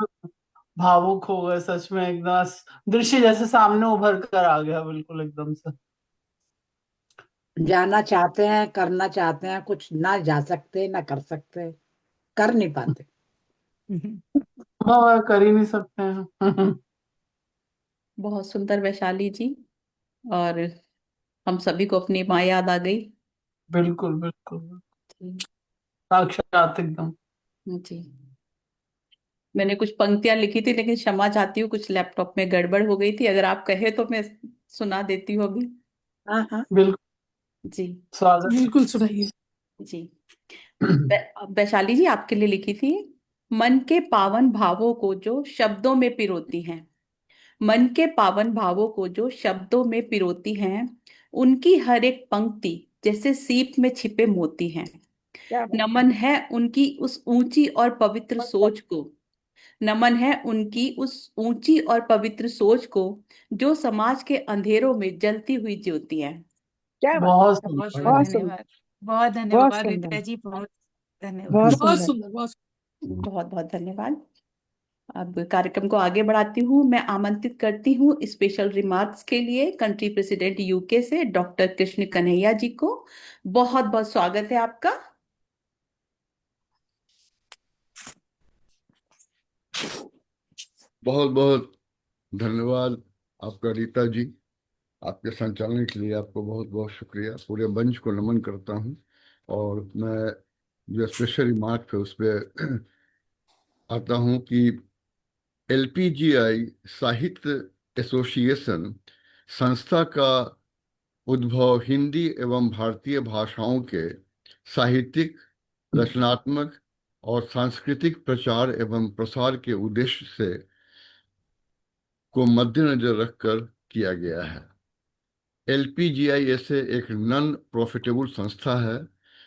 भावुक हो गए सच में, एकदम दृश्य जैसे सामने उभर कर आ गया, बिल्कुल एकदम से। जाना चाहते हैं, करना चाहते हैं, कुछ ना जा सकते ना कर सकते, कर नहीं पाते। हाँ, कर ही नहीं सकते हैं। बहुत सुंदर वैशाली जी। और हम सभी को अपनी माँ याद आ गई। बिल्कुल बिल्कुल, जी। साक्षात एकदम। जी। मैंने कुछ पंक्तियां लिखी थी लेकिन क्षमा चाहती हूँ, कुछ लैपटॉप में गड़बड़ हो गई थी। अगर आप कहे तो मैं सुना देती हूँ अभी। हाँ हाँ, बिल्कुल, जी। स्वागत। बिल्कुल सुनाइए। जी। वैशाली जी आपके लिए लिखी थी। मन के पावन भावों को जो शब्दों में पिरोती हैं, मन के पावन भावों को जो शब्दों में पिरोती हैं, उनकी हर एक पंक्ति जैसे सीप में छिपे मोती हैं। क्या बात है। नमन है उनकी उस ऊंची और पवित्र सोच को, नमन है उनकी उस ऊंची और पवित्र सोच को, जो समाज के अंधेरों में जलती हुई ज्योति है। क्या बात बहुत है। बहुत सुंदर, बहुत बहुत बहुत सुंदर, धन्यवाद। बहुत बहुत धन्यवाद सुंदर, रीता जी, बहुत धन्यवाद। बहुत बहुत सुंदर। सुंदर, बहुत बहुत बहुत धन्यवाद। अब कार्यक्रम को आगे बढ़ाती हूँ। मैं आमंत्रित करती हूँ स्पेशल रिमार्क्स के लिए कंट्री प्रेसिडेंट यूके से डॉक्टर कृष्ण कन्हैया जी को। बहुत बहुत स्वागत है आपका। बहुत बहुत धन्यवाद आपका रीता जी। आपके संचालन के लिए आपको बहुत बहुत शुक्रिया। पूरे मंच को नमन करता हूँ। और मैं जो स्पेशल रिमार्क है उस पर आता हूँ कि एलपीजीआई साहित्य एसोसिएशन संस्था का उद्भव हिंदी एवं भारतीय भाषाओं के साहित्यिक, रचनात्मक और सांस्कृतिक प्रचार एवं प्रसार के उद्देश्य से को मद्देनजर रखकर किया गया है। एलपीजीआई ऐसे एक नॉन प्रॉफिटेबल संस्था है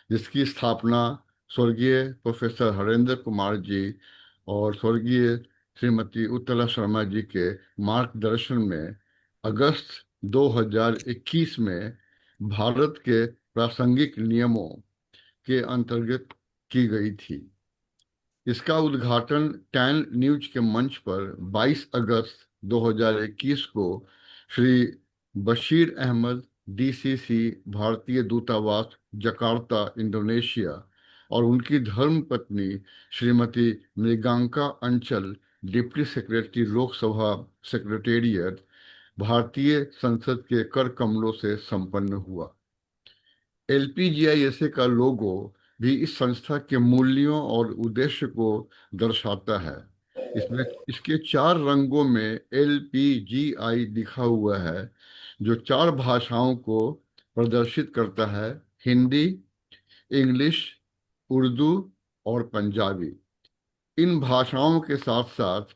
जिसकी स्थापना स्वर्गीय प्रोफेसर हरेंद्र कुमार जी और स्वर्गीय श्रीमती उत्तला शर्मा जी के मार्गदर्शन में अगस्त 2021 में भारत के प्रासंगिक नियमों के अंतर्गत की गई थी। इसका उद्घाटन टैन न्यूज के मंच पर 22 अगस्त 2021 को श्री बशीर अहमद डीसीसी भारतीय दूतावास जकार्ता इंडोनेशिया और उनकी धर्मपत्नी श्रीमती मृगांका अंचल डिप्टी सेक्रेटरी लोकसभा सेक्रेटेरिएट भारतीय संसद के कर कमलों से संपन्न हुआ। एलपीजीआईएसए का लोगो भी इस संस्था के मूल्यों और उद्देश्य को दर्शाता है। इसमें इसके 4 रंगों में एलपीजीआई लिखा हुआ है जो 4 भाषाओं को प्रदर्शित करता है: हिंदी, इंग्लिश, उर्दू और पंजाबी। इन भाषाओं के साथ साथ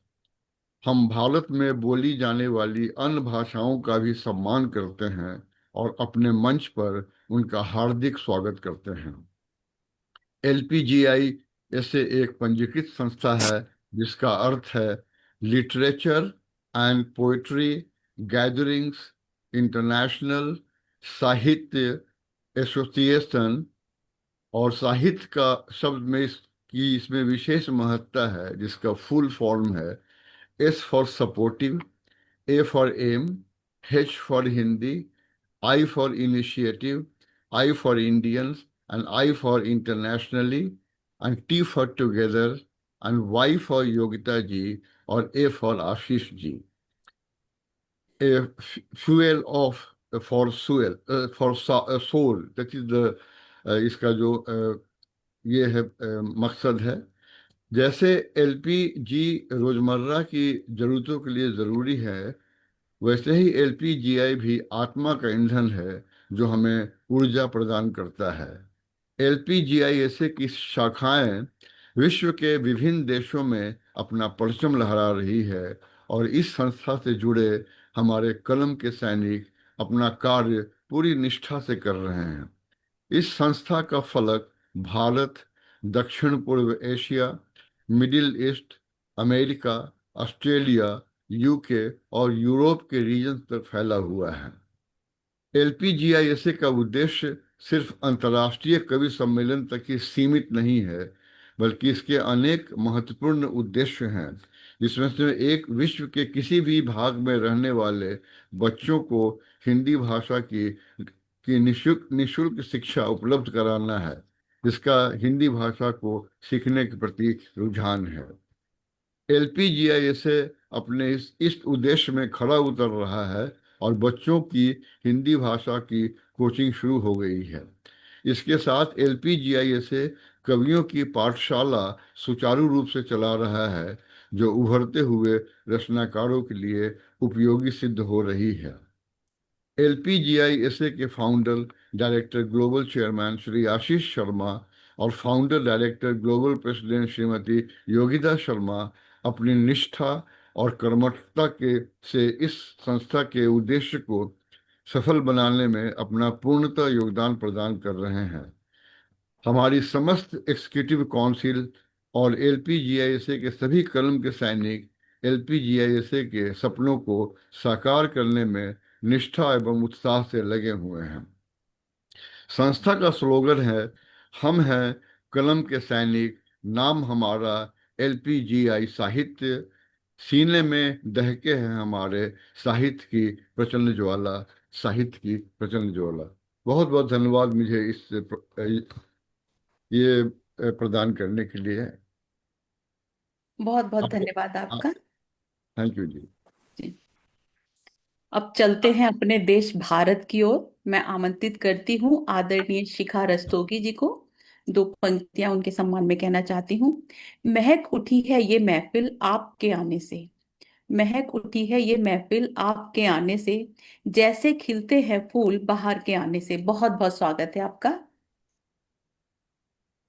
हम भारत में बोली जाने वाली अन्य भाषाओं का भी सम्मान करते हैं और अपने मंच पर उनका हार्दिक स्वागत करते हैं। एलपीजीआई ऐसे एक पंजीकृत संस्था है जिसका अर्थ है literature, and poetry gatherings, international साहित्य एसोसिएशन, और साहित्य का शब्द में इसमें विशेष महत्ता है, जिसका फुल फॉर्म है S for supportive, A for aim, H for Hindi, I for initiative, I for Indians, and I for internationally, and T for together, and Y for Yogita ji, or A for Ashish ji. Fuel of for soul, soul. That is the इसका जो ये है मकसद है। जैसे LPG रोजमर्रा की जरूरतों के लिए जरूरी है, वैसे ही एलपीजीआई भी आत्मा का ईंधन है जो हमें ऊर्जा प्रदान करता है। एलपीजीआईएसए की शाखाएं विश्व के विभिन्न देशों में अपना परचम लहरा रही है, और इस संस्था से जुड़े हमारे कलम के सैनिक अपना कार्य पूरी निष्ठा से कर रहे हैं। इस संस्था का फलक भारत, दक्षिण पूर्व Asia, middle east, America, Australia, UK और यूरोप के रीजन तक फैला हुआ है। एलपीजीआईएसए का उद्देश्य सिर्फ अंतर्राष्ट्रीय कवि सम्मेलन तक ही सीमित नहीं है, बल्कि इसके अनेक महत्वपूर्ण उद्देश्य हैं, जिसमें से एक विश्व के किसी भी भाग में रहने वाले बच्चों को हिंदी भाषा की निशुल्क शिक्षा उपलब्ध कराना है, जिसका हिंदी भाषा को सीखने के प्रति रुझान है। एलपीजीआईएसए अपने इस उद्देश्य में खरा उतर रहा है और बच्चों की हिंदी भाषा की कोचिंग शुरू हो गई है। इसके साथ एलपीजीआईएसए कवियों की पाठशाला सुचारू रूप से चला रहा है, जो उभरते हुए रचनाकारों के लिए उपयोगी सिद्ध हो रही है। एलपीजीआईएसए के founder director global chairman Shri Ashish Sharma और founder director global president Shrimati Yogita Sharma अपनी निष्ठा और कर्मठता से इस संस्था के उद्देश्य को सफल बनाने में अपना पूर्णतः योगदान प्रदान कर रहे हैं। हमारी समस्त एग्जीक्यूटिव काउंसिल और एलपीजीआईएसए के सभी कलम के सैनिक एलपीजीआईएसए के सपनों को साकार करने में निष्ठा एवं उत्साह से लगे हुए हैं। संस्था का स्लोगन है, हम हैं कलम के सैनिक, नाम हमारा एलपीजीआई साहित्य, सीने में दहके हैं हमारे साहित्य की प्रचंड ज्वाला, साहित्य की प्रचंड ज्वाला। बहुत बहुत धन्यवाद मुझे ये प्रदान करने के लिए। बहुत बहुत धन्यवाद आपका। थैंक यू जी। जी। अब चलते हैं अपने देश भारत की ओर। मैं आमंत्रित करती हूँ आदरणीय शिखा रस्तोगी जी को। दो पंक्तियां उनके सम्मान में कहना चाहती हूँ। महक उठी है ये महफिल आपके आने से, महक उठी है ये महफिल आपके आने से, जैसे खिलते हैं फूल बाहर के आने से। बहुत बहुत स्वागत है आपका।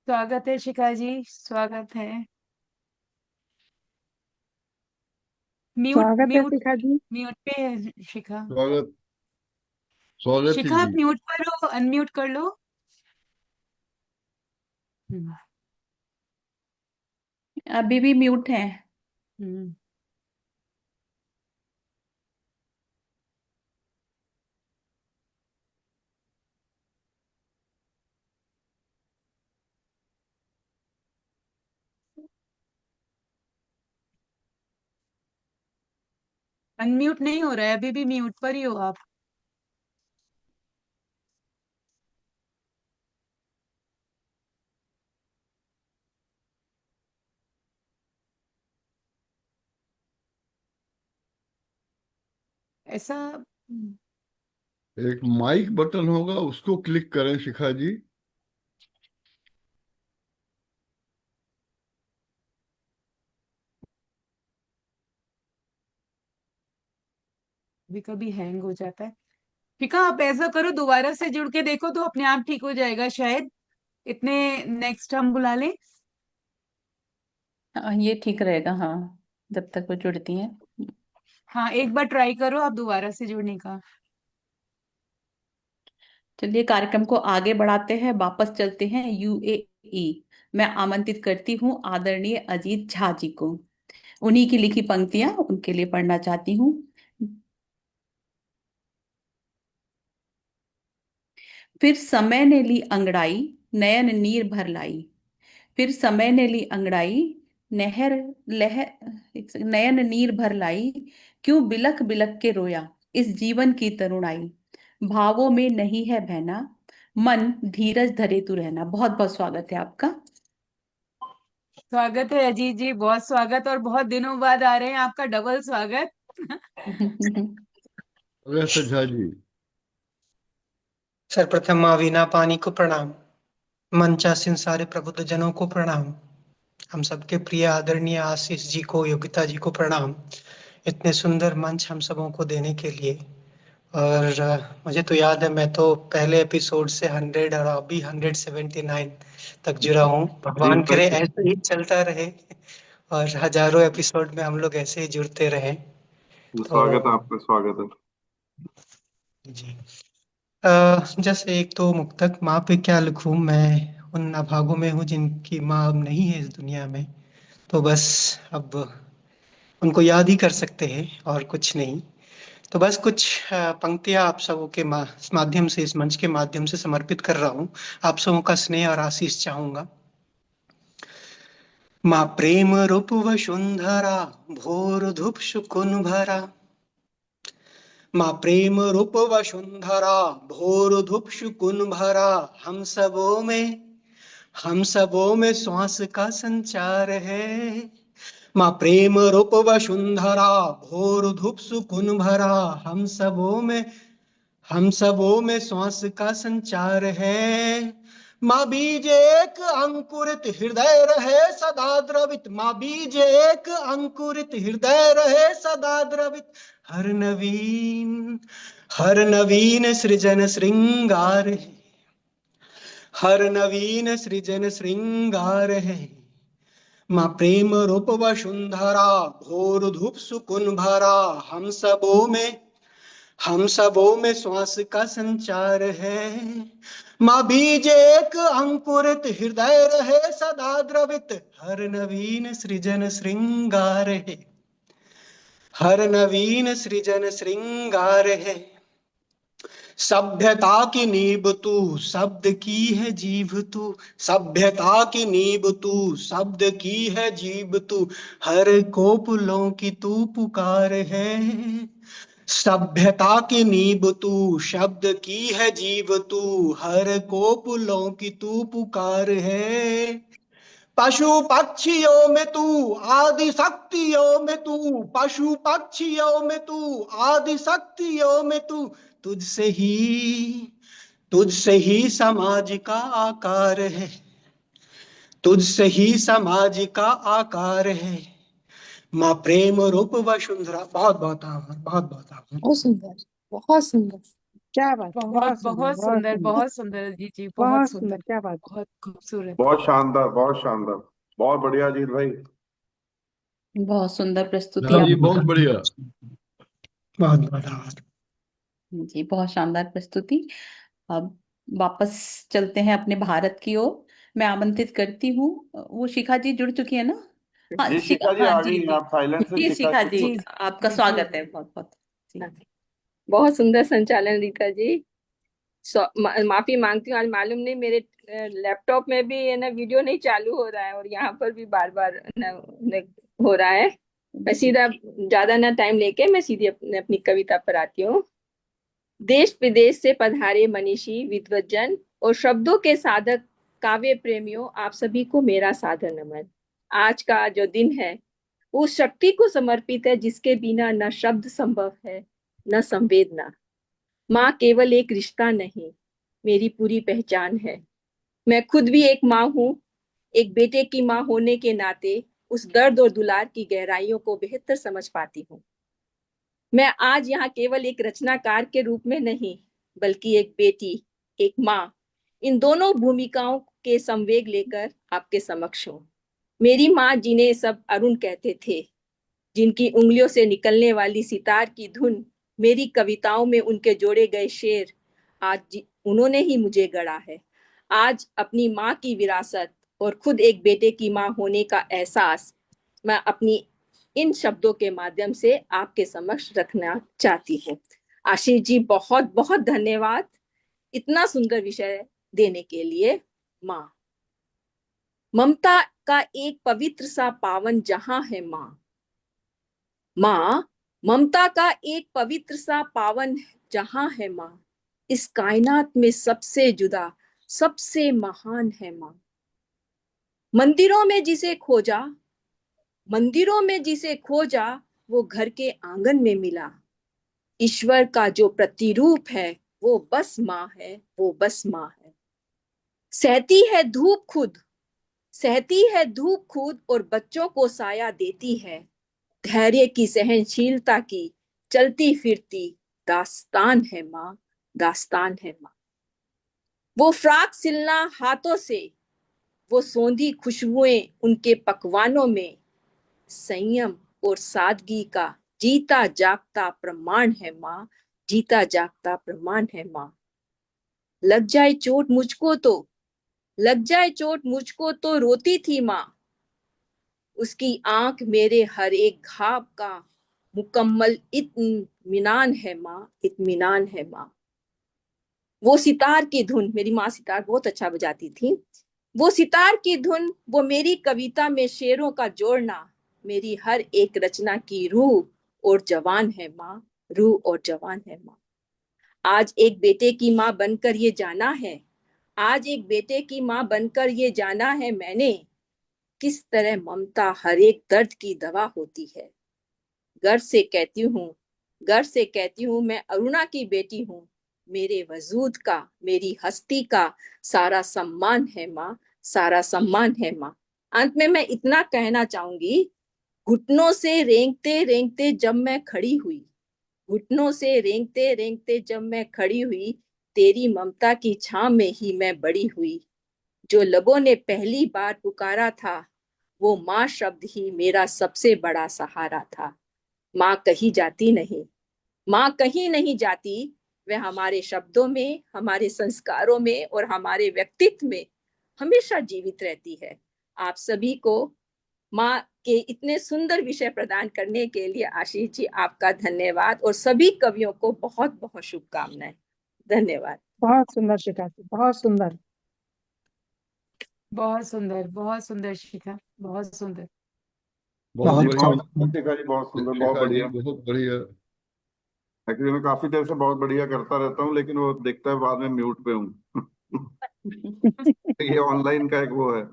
स्वागत है शिखा जी, स्वागत है। म्यूट स्वागत है म्यूट शिखा जी। म्यूट पे है शिखा। स्वागत स्वागत है शिखा आप जी। म्यूट पर हो, अनम्यूट कर लो। हम्म, अभी भी म्यूट है। हम्म। अनम्यूट नहीं हो रहा है, अभी भी म्यूट पर ही हो आप। ऐसा एक माइक बटन होगा, उसको क्लिक करें शिखा जी। कभी कभी हैंग हो जाता है। शिखा आप ऐसा करो, दोबारा से जुड़ के देखो तो अपने आप ठीक हो जाएगा शायद। इतने नेक्स्ट हम बुला लें। ये ठीक रहेगा, हाँ, जब तक वो जुड़ती हैं। हाँ, एक बार ट्राई करो आप दोबारा से जुड़ने का। चलिए कार्यक्रम को आगे बढ़ाते हैं, वापस चलते हैं यूएई। मैं आमंत्रित करती हूँ आदरणीय अजीत झा जी को। उन्हीं की लिखी पंक्तियां उनके लिए पढ़ना चाहती हूँ। फिर समय ने ली अंगड़ाई, नयन नीर भर लाई। फिर समय ने ली अंगड़ाई, नहर लहर नयन नीर भर लाई। क्यों बिलख बिलख के रोया इस जीवन की तरुणाई। भावों में नहीं है बहना, मन धीरज धरे तू रहना। बहुत बहुत स्वागत है आपका। स्वागत है अजीत जी, बहुत स्वागत, और बहुत दिनों बाद आ रहे हैं, आपका डबल स्वागत। वैसे झा जी। सर्वप्रथम माँ वीणा पानी को प्रणाम। मंचासीन सारे प्रबुद्ध जनों को प्रणाम। हम सबके प्रिय आदरणीय आशीष जी को, योगिता जी को प्रणाम, इतने सुंदर मंच हम सबों को देने के लिए। और मुझे तो याद है, मैं तो पहले एपिसोड से 100 और अभी 179 तक जुड़ा हूँ। भगवान करे ऐसे ही चलता रहे और हजारों एपिसोड में हम लोग ऐसे ही जुड़ते रहे। स्वागत है आपका, स्वागत है जी। जैसे एक तो मुक्तक, माँ पे क्या लिखूं, मैं उन अभागों में हूँ जिनकी माँ अब नहीं है इस दुनिया में, तो बस अब उनको याद ही कर सकते हैं और कुछ नहीं। तो बस कुछ पंक्तियां आप सबों के माध्यम से, इस मंच के माध्यम से समर्पित कर रहा हूँ। आप सबों का स्नेह और आशीष चाहूंगा। माँ प्रेम रूप वसुंधरा, भोर धूप सुकुन भरा। माँ प्रेम रूप वसुंधरा, भोर धूप सुकुन भरा। हम सबों में श्वास का संचार है। माँ प्रेम रूप वसुंधरा, भोर धूप सुकुन भरा। हम सबों में श्वास का संचार है। माँ बीज एक अंकुरित हृदय रहे सदा द्रवित। माँ बीज एक अंकुरित हृदय रहे सदा द्रवित। हर नवीन सृजन श्रृंगार है। हर नवीन सृजन श्रृंगार है। माँ प्रेम रूप वसुंधरा, भोर धूप सुकुन भरा। हम सबों में श्वास का संचार है। माँ बीज एक अंकुरित हृदय रहे सदा द्रवित। हर नवीन सृजन श्रृंगार है। हर नवीन सृजन श्रृंगार है। सभ्यता की नींव तू, शब्द की है जीव तू। सभ्यता की नींव तू, शब्द की है जीव तू। हर कोपलों की तू पुकार है। सभ्यता की नींव तू, शब्द की है जीव तू। हर कोपलों की तू पुकार है। पशु पक्षियों में तू, आदि शक्तियों में तू। पशु पक्षियों में तू, आदि शक्तियों में तू। तुझसे ही समाज का आकार है। तुझसे ही समाज का आकार है। माँ प्रेम रूप वसुंधरा। बहुत बहुत आभार, बहुत बहुत आभार। बहुत सुंदर, बहुत सुंदर। क्या बात, बहुत बहुत सुंदर, बहुत सुंदर अजीत जी, बहुत बहुत सुंदर, सुंदर, क्या बात। बहुत खूबसूरत। बहुत शानदार, बहुत शानदार, बहुत बढ़िया अजीत भाई। बहुत सुंदर प्रस्तुति झा जी आप। बहुत बढ़िया। बहुत बहुत आभार जी, बहुत शानदार प्रस्तुति। अब वापस चलते हैं अपने भारत की ओर। मैं आमंत्रित करती हूँ, वो शिखा जी जुड़ चुकी है ना? हाँ जी शिखा, शिखा जी हाँ आ जी गई हैं, जी आप साइलेंस से जी शिखा शिखा जी। जी, आपका स्वागत है बहुत बहुत जी। बहुत सुंदर संचालन रीता जी। माफी मांगती हूँ, आज मालूम नहीं मेरे लैपटॉप में भी है ना वीडियो नहीं चालू हो रहा है और यहाँ पर भी बार बार हो रहा है। मैं सीधा ज्यादा ना टाइम लेके मैं सीधी अपनी कविता पर आती हूँ। देश विदेश से पधारे मनीषी विद्वज्जन और शब्दों के साधक काव्य प्रेमियों, आप सभी को मेरा सादर नमन। आज का जो दिन है उस शक्ति को समर्पित है जिसके बिना न शब्द संभव है न संवेदना। माँ केवल एक रिश्ता नहीं, मेरी पूरी पहचान है। मैं खुद भी एक माँ हूँ। एक बेटे की माँ होने के नाते उस दर्द और दुलार की गहराइयों को बेहतर समझ पाती हूँ। मैं आज यहाँ केवल एक रचनाकार के रूप में नहीं, बल्कि एक बेटी, एक माँ, इन दोनों भूमिकाओं के संवेग लेकर आपके समक्ष हूँ। मेरी माँ, जिन्हें सब अरुण कहते थे, जिनकी उंगलियों से निकलने वाली सितार की धुन मेरी कविताओं में उनके जोड़े गए शेर, आज उन्होंने ही मुझे गढ़ा है। आज अपनी माँ की विरासत और खुद एक बेटे की माँ होने का एहसास मैं अपनी इन शब्दों के माध्यम से आपके समक्ष रखना चाहती हूँ। आशीष जी, बहुत बहुत धन्यवाद इतना सुंदर विषय देने के लिए। माँ, ममता का एक पवित्र सा पावन जहां है माँ। माँ, ममता का एक पवित्र सा पावन जहां है माँ। इस कायनात में सबसे जुदा, सबसे महान है माँ। मंदिरों में जिसे खोजा, मंदिरों में जिसे खोजा, वो घर के आंगन में मिला। ईश्वर का जो प्रतिरूप है वो बस माँ है, वो बस माँ है। सहती है धूप खुद, सहती है धूप खुद और बच्चों को साया देती है। धैर्य की, सहनशीलता की, चलती फिरती दास्तान है माँ, दास्तान है माँ। वो फ्राक सिलना हाथों से, वो सौंधी खुशबुएं उनके पकवानों में, संयम और सादगी का जीता जागता प्रमाण है माँ, जीता जागता प्रमाण है माँ। लग जाए चोट मुझको तो, लग जाए चोट मुझको तो रोती थी माँ। उसकी आंख मेरे हर एक घाव का मुकम्मल इत्मीनान है माँ, इत्मीनान है माँ। वो सितार की धुन, मेरी माँ सितार बहुत अच्छा बजाती थी। वो सितार की धुन, वो मेरी कविता में शेरों का जोड़ना, मेरी हर एक रचना की रूह और जवान है माँ, रूह और जवान है माँ। आज एक बेटे की माँ बनकर ये जाना है, आज एक बेटे की माँ बनकर ये जाना है मैंने, किस तरह ममता हर एक दर्द की दवा होती है। गर्व से कहती हूँ, गर्व से कहती हूँ, मैं अरुणा की बेटी हूँ। मेरे वजूद का, मेरी हस्ती का सारा सम्मान है माँ, सारा सम्मान है माँ। अंत में मैं इतना कहना चाहूंगी, घुटनों से रेंगते रेंगते जब मैं खड़ी हुई, घुटनों से रेंगते रेंगते जब मैं खड़ी हुई, तेरी ममता की छांव में ही मैं बड़ी हुई। जो लबों ने पहली बार पुकारा था, वो माँ शब्द ही मेरा सबसे बड़ा सहारा था। माँ कहीं जाती नहीं, माँ कहीं नहीं जाती, वह हमारे शब्दों में, हमारे संस्कारों में और हमारे व्यक्तित्व में हमेशा जीवित रहती है। आप सभी को माँ के इतने सुंदर विषय प्रदान करने के लिए आशीष जी आपका धन्यवाद और सभी कवियों को बहुत बहुत शुभकामनाएं। धन्यवाद। बहुत सुंदर शिखा जी, बहुत सुंदर। बहुत सुंदर, बहुत सुंदर शिखा, बहुत सुंदर। बहुत जी, बढ़िया बहुत शिखा जी, बहुत सुंदर, बहुत शिखा जी, बढ़िया। बहुत बढ़िया। एक्चुअली मैं काफी देर से बहुत बढ़िया करता रहता हूँ, लेकिन वो देखता है बाद में म्यूट पे हूँ। ये ऑनलाइन का एक वो है।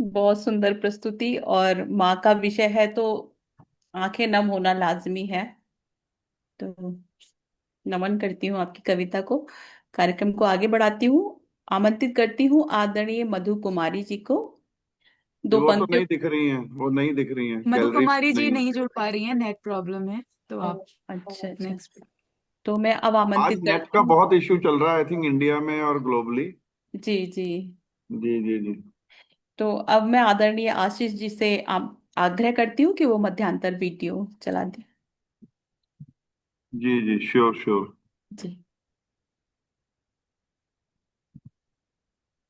बहुत सुंदर प्रस्तुति, और माँ का विषय है तो आंखें नम होना लाजमी है। तो नमन करती हूँ आपकी कविता को। कार्यक्रम को आगे बढ़ाती हूँ। आमंत्रित करती हूँ आदरणीय मधु कुमारी जी को दो वो तो पंक्तियों। नहीं दिख रही हैं, वो नहीं दिख रही हैं, मधु गैलरी कुमारी में जी नहीं। नहीं जुड़ पा रही हैं, नेट प्रॉब्लम है, तो आप अच्छा अच्छा, नेक्स्ट। तो मैं अब आज आमंत्रित नेट करती का हूँ। बहुत इश्यू चल रहा है, आई थिंक इंडिया में और ग्लोबली। जी जी। जी जी जी। तो अब मैं आदरणीय आशीष जी से आग्रह करती हूँ कि वो मध्यांतर वीडियो चला दें। जी जी, श्योर श्योर। जी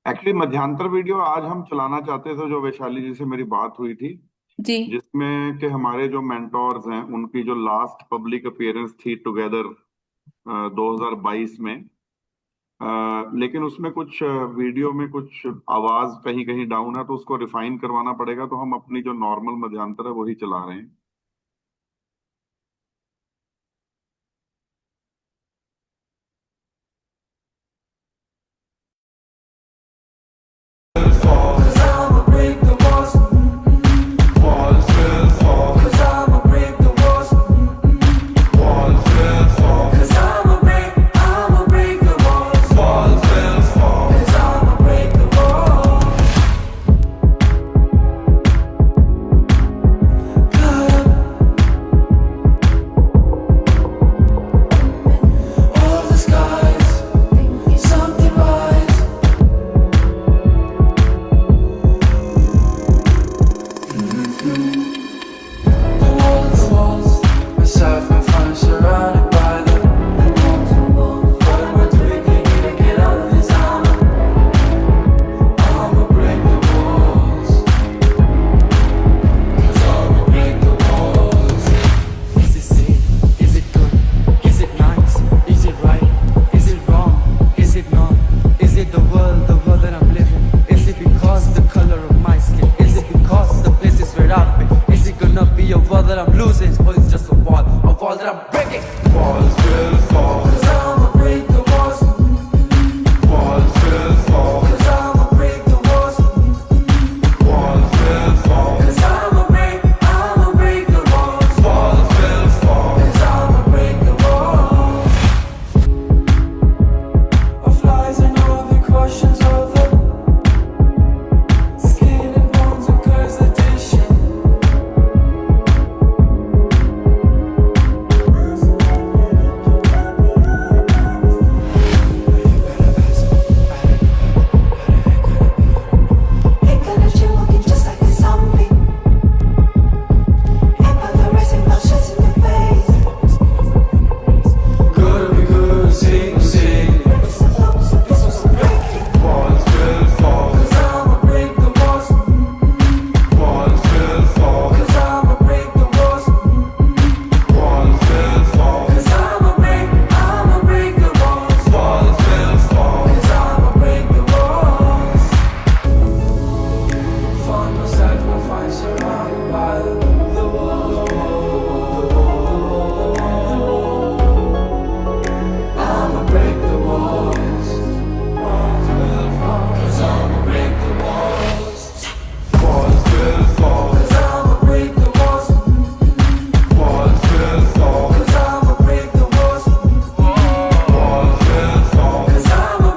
एक्चुअली मध्यांतर वीडियो आज हम चलाना चाहते थे, जो वैशाली जी से मेरी बात हुई थी, जी जिसमें कि हमारे जो मेंटोर्स हैं उनकी जो लास्ट पब्लिक अपीयरेंस थी टुगेदर 2022 में। लेकिन उसमें कुछ वीडियो में कुछ आवाज कहीं कहीं डाउन है, तो उसको रिफाइन करवाना पड़ेगा, तो हम अपनी जो नॉर्मल मध्यांतर है वही चला रहे हैं। God, bruises, or it's just a wall that I'm breaking. Walls will fall, 'cause I'ma break the walls. Walls will fall, 'cause I'ma break the walls. Walls will fall, 'cause I'ma break the walls. Walls will fall, 'cause I'ma break the walls. Of lies and all the questions of the skin and bones and curse addition. Good be good, sing, sing. Walls will fall, 'cause I'ma break the walls. Walls will fall, 'cause I'ma break the walls. Walls will fall, 'cause I'ma break the walls. Walls will fall, 'cause I'ma break the walls. Final sacrifice surrounded by the wall. I'ma break the walls. Walls will fall, 'cause I'ma break the walls. Walls will fall, 'cause I'ma break the walls. Walls will fall, 'cause I'ma break the walls. Walls will fall, 'cause I'ma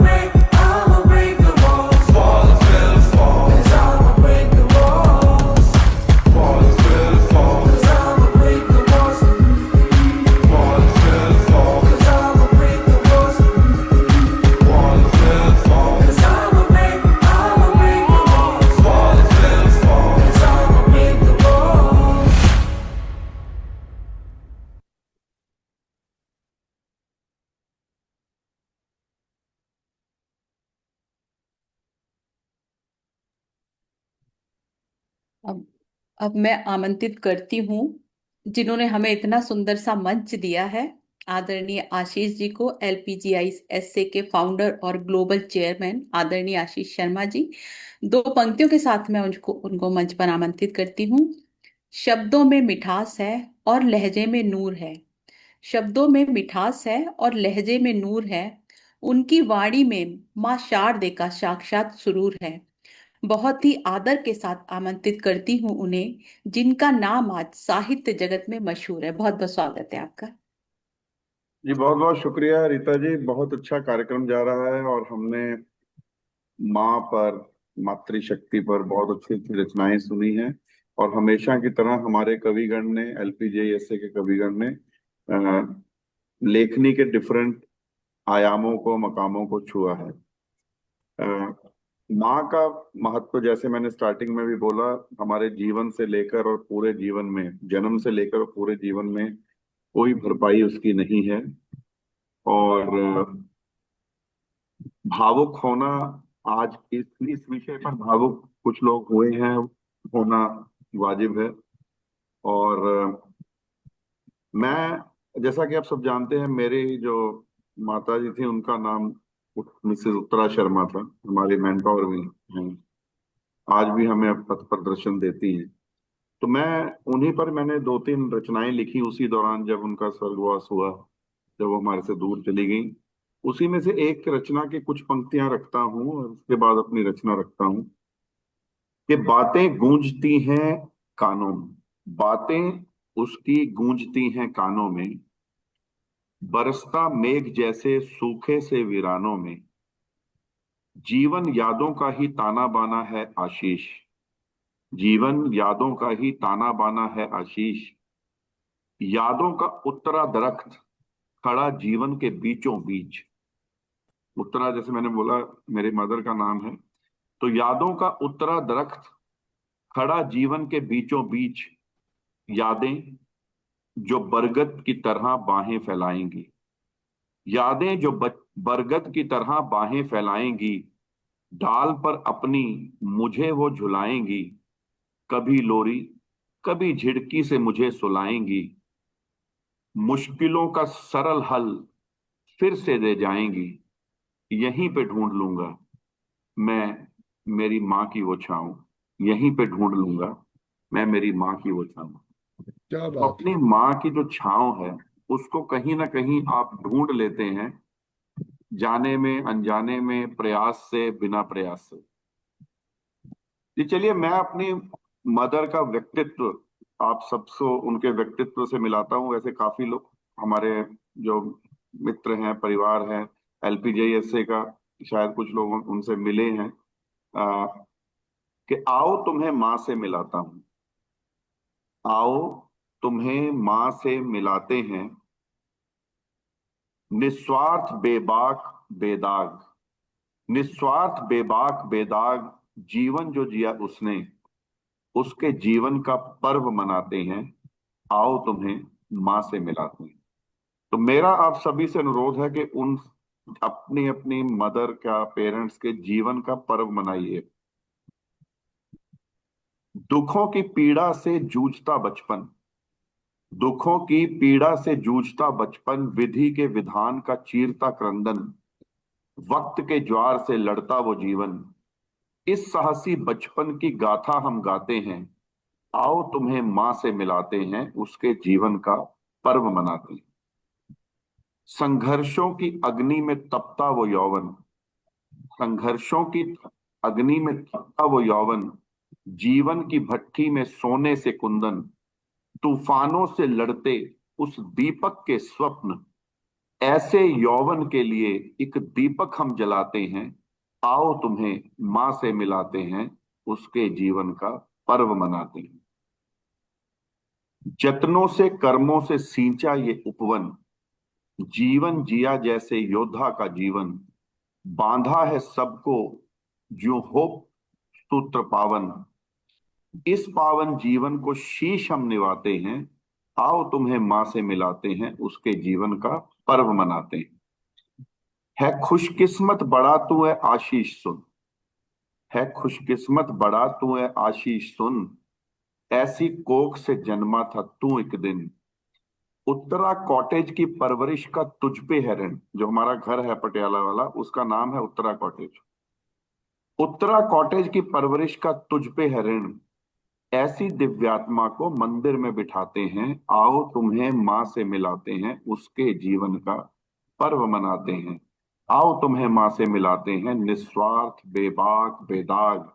break the walls. Walls will fall, 'cause I'ma break the walls. Walls will fall, 'cause I'ma break the walls. Walls will fall, 'cause I'ma break the walls. Walls will fall, 'cause I'ma break the walls. Walls will fall, 'cause I'ma break the walls. अब मैं आमंत्रित करती हूँ जिन्होंने हमें इतना सुंदर सा मंच दिया है, आदरणीय आशीष जी को, LPGISA के फाउंडर और ग्लोबल चेयरमैन आदरणीय आशीष शर्मा जी। 2 पंक्तियों के साथ मैं उनको मंच पर आमंत्रित करती हूँ। शब्दों में मिठास है और लहजे में नूर है। शब्दों में मिठास है और लहजे में नूर है। उनकी वाणी में माँ शारदे का साक्षात सुरूर है। बहुत ही आदर के साथ आमंत्रित करती हूँ उन्हें, जिनका नाम आज साहित्य जगत में मशहूर है। बहुत बहुत स्वागत है आपका। जी बहुत बहुत शुक्रिया रीता जी, बहुत अच्छा कार्यक्रम जा रहा है और हमने माँ पर, मातृशक्ति पर बहुत अच्छी अच्छी रचनाएं सुनी हैं और हमेशा की तरह हमारे कविगण ने, LPGISA के कविगण ने लेखनी के डिफरेंट आयामों को, मकामों को छुआ है। माँ का महत्व, जैसे मैंने स्टार्टिंग में भी बोला, हमारे जीवन से लेकर और पूरे जीवन में, जन्म से लेकर और पूरे जीवन में कोई भरपाई उसकी नहीं है। और भावुक होना, आज इस विषय पर भावुक कुछ लोग हुए हैं, होना वाजिब है। और मैं, जैसा कि आप सब जानते हैं, मेरी जो माता जी थी उनका नाम मिसेस उत्तरा शर्मा था, हमारी मैनपावर भी हैं, आज भी हमें पथ प्रदर्शन देती हैं। तो मैं उन्हीं पर मैंने 2-3 रचनाएं लिखी उसी दौरान जब उनका स्वर्गवास हुआ, जब वो हमारे से दूर चली गई। उसी में से एक रचना की कुछ पंक्तियां रखता हूं और उसके बाद अपनी रचना रखता हूं कि बातें गूंजती हैं कानों में, बातें उसकी गूंजती हैं कानों में, बरसता मेघ जैसे सूखे से वीरानों में, जीवन यादों का ही ताना बाना है आशीष, जीवन यादों का ही ताना बाना है आशीष, यादों का उत्तरा दरख्त खड़ा जीवन के बीचों बीच। उत्तरा, जैसे मैंने बोला, मेरी मदर का नाम है, तो यादों का उत्तरा दरख्त खड़ा जीवन के बीचों बीच, यादें जो बरगद की तरह बाहें फैलाएंगी, यादें जो बरगद की तरह बाहें फैलाएंगी, डाल पर अपनी मुझे वो झुलाएंगी, कभी लोरी कभी झिड़की से मुझे सुलाएंगी, मुश्किलों का सरल हल फिर से दे जाएंगी, यहीं पे ढूंढ लूंगा मैं मेरी माँ की वो छाऊं, यहीं पे ढूंढ लूंगा मैं मेरी माँ की वो छाऊं। क्या तो बात अपनी माँ की जो छाँव है उसको कहीं ना कहीं आप ढूंढ लेते हैं, जाने में अनजाने में, प्रयास से, बिना प्रयास से। जी चलिए, मैं अपनी मदर का व्यक्तित्व आप सबको उनके व्यक्तित्व से मिलाता हूँ। वैसे काफी लोग हमारे जो मित्र हैं, परिवार हैं, LPJSA का शायद कुछ लोग उनसे मिले हैं। आ, कि आओ तुम्हें माँ से मिलाता हूँ, आओ तुम्हें माँ से मिलाते हैं, निस्वार्थ बेबाक बेदाग, निस्वार्थ बेबाक बेदाग जीवन जो जिया उसने, उसके जीवन का पर्व मनाते हैं, आओ तुम्हें माँ से मिलाते हैं। तो मेरा आप सभी से अनुरोध है कि उन अपनी अपनी मदर का, पेरेंट्स के जीवन का पर्व मनाइए। दुखों की पीड़ा से जूझता बचपन, दुखों की पीड़ा से जूझता बचपन, विधि के विधान का चीरता क्रंदन, वक्त के ज्वार से लड़ता वो जीवन, इस साहसी बचपन की गाथा हम गाते हैं, आओ तुम्हें माँ से मिलाते हैं, उसके जीवन का पर्व मनाते हैं। संघर्षों की अग्नि में तपता वो यौवन, संघर्षों की अग्नि में तपता वो यौवन, जीवन की भट्ठी में सोने से कुंदन, तूफानों से लड़ते उस दीपक के स्वप्न, ऐसे यौवन के लिए एक दीपक हम जलाते हैं, आओ तुम्हें माँ से मिलाते हैं, उसके जीवन का पर्व मनाते हैं। जतनों से कर्मों से सींचा ये उपवन, जीवन जिया जैसे योद्धा का जीवन, बांधा है सबको जो हो सूत्र पावन, इस पावन जीवन को शीश हम निभाते हैं, आओ तुम्हें माँ से मिलाते हैं, उसके जीवन का पर्व मनाते हैं। है खुशकिस्मत बड़ा तू है आशीष सुन, है खुशकिस्मत बड़ा तू है आशीष सुन, ऐसी कोख से जन्मा था तू एक दिन, उत्तरा कॉटेज की परवरिश का तुझ पे है ऋण। जो हमारा घर है पटियाला वाला, उसका नाम है उत्तरा कॉटेज। उत्तरा कॉटेज की परवरिश का तुझ पे है ऋण, ऐसी दिव्यात्मा को मंदिर में बिठाते हैं, आओ तुम्हें माँ से मिलाते हैं, उसके जीवन का पर्व मनाते हैं। आओ तुम्हें माँ से मिलाते हैं, निस्वार्थ बेबाक बेदाग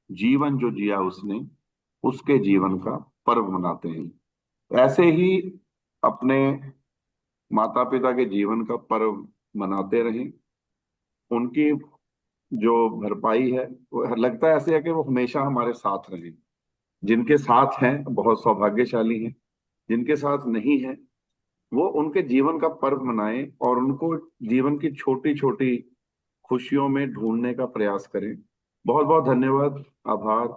जीवन जो जिया उसने, उसके जीवन का पर्व मनाते हैं। ऐसे ही अपने माता पिता के जीवन का पर्व मनाते रहें। उनकी जो भरपाई है वो लगता है ऐसे है कि वो हमेशा हमारे साथ रहें। जिनके साथ हैं बहुत सौभाग्यशाली हैं, जिनके साथ नहीं है वो उनके जीवन का पर्व मनाएं और उनको जीवन की छोटी छोटी खुशियों में ढूंढने का प्रयास करें। बहुत बहुत धन्यवाद, आभार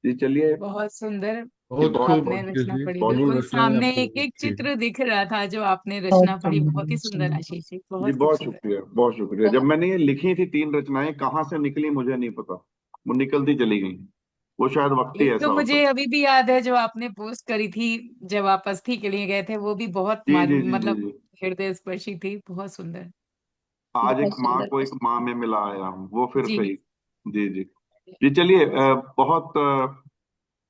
जी। चलिए, बहुत सुंदर बहुत खूब आपने आशीष रचना जी, पढ़ी, बहुत बिल्कुल रचनाएं सामने आपने एक एक लिखी। चित्र दिख रहा था जो आपने रचना पढ़ी, बहुत ही सुंदर आशीष जी, जी बहुत बहुत खूबसूरत। शुक्रिया, बहुत शुक्रिया। जब मैंने ये लिखी थी 3 रचनाएं, कहाँ से निकली मुझे नहीं पता, वो निकलती चली गई। वो शायद वक्त ही एक तो ऐसा होता। मुझे अभी भी याद है जो आपने पोस्ट करी थी जब आप अस्थि के लिए गए थे, वो भी बहुत जी जी जी जी मतलब जी। हृदय स्पर्शी थी, बहुत सुंदर। आज एक बहुत माँ सुंदर को एक प्रस्तुति। माँ में मिला आया हूँ, वो फिर जी सही। जी जी जी। चलिए, बहुत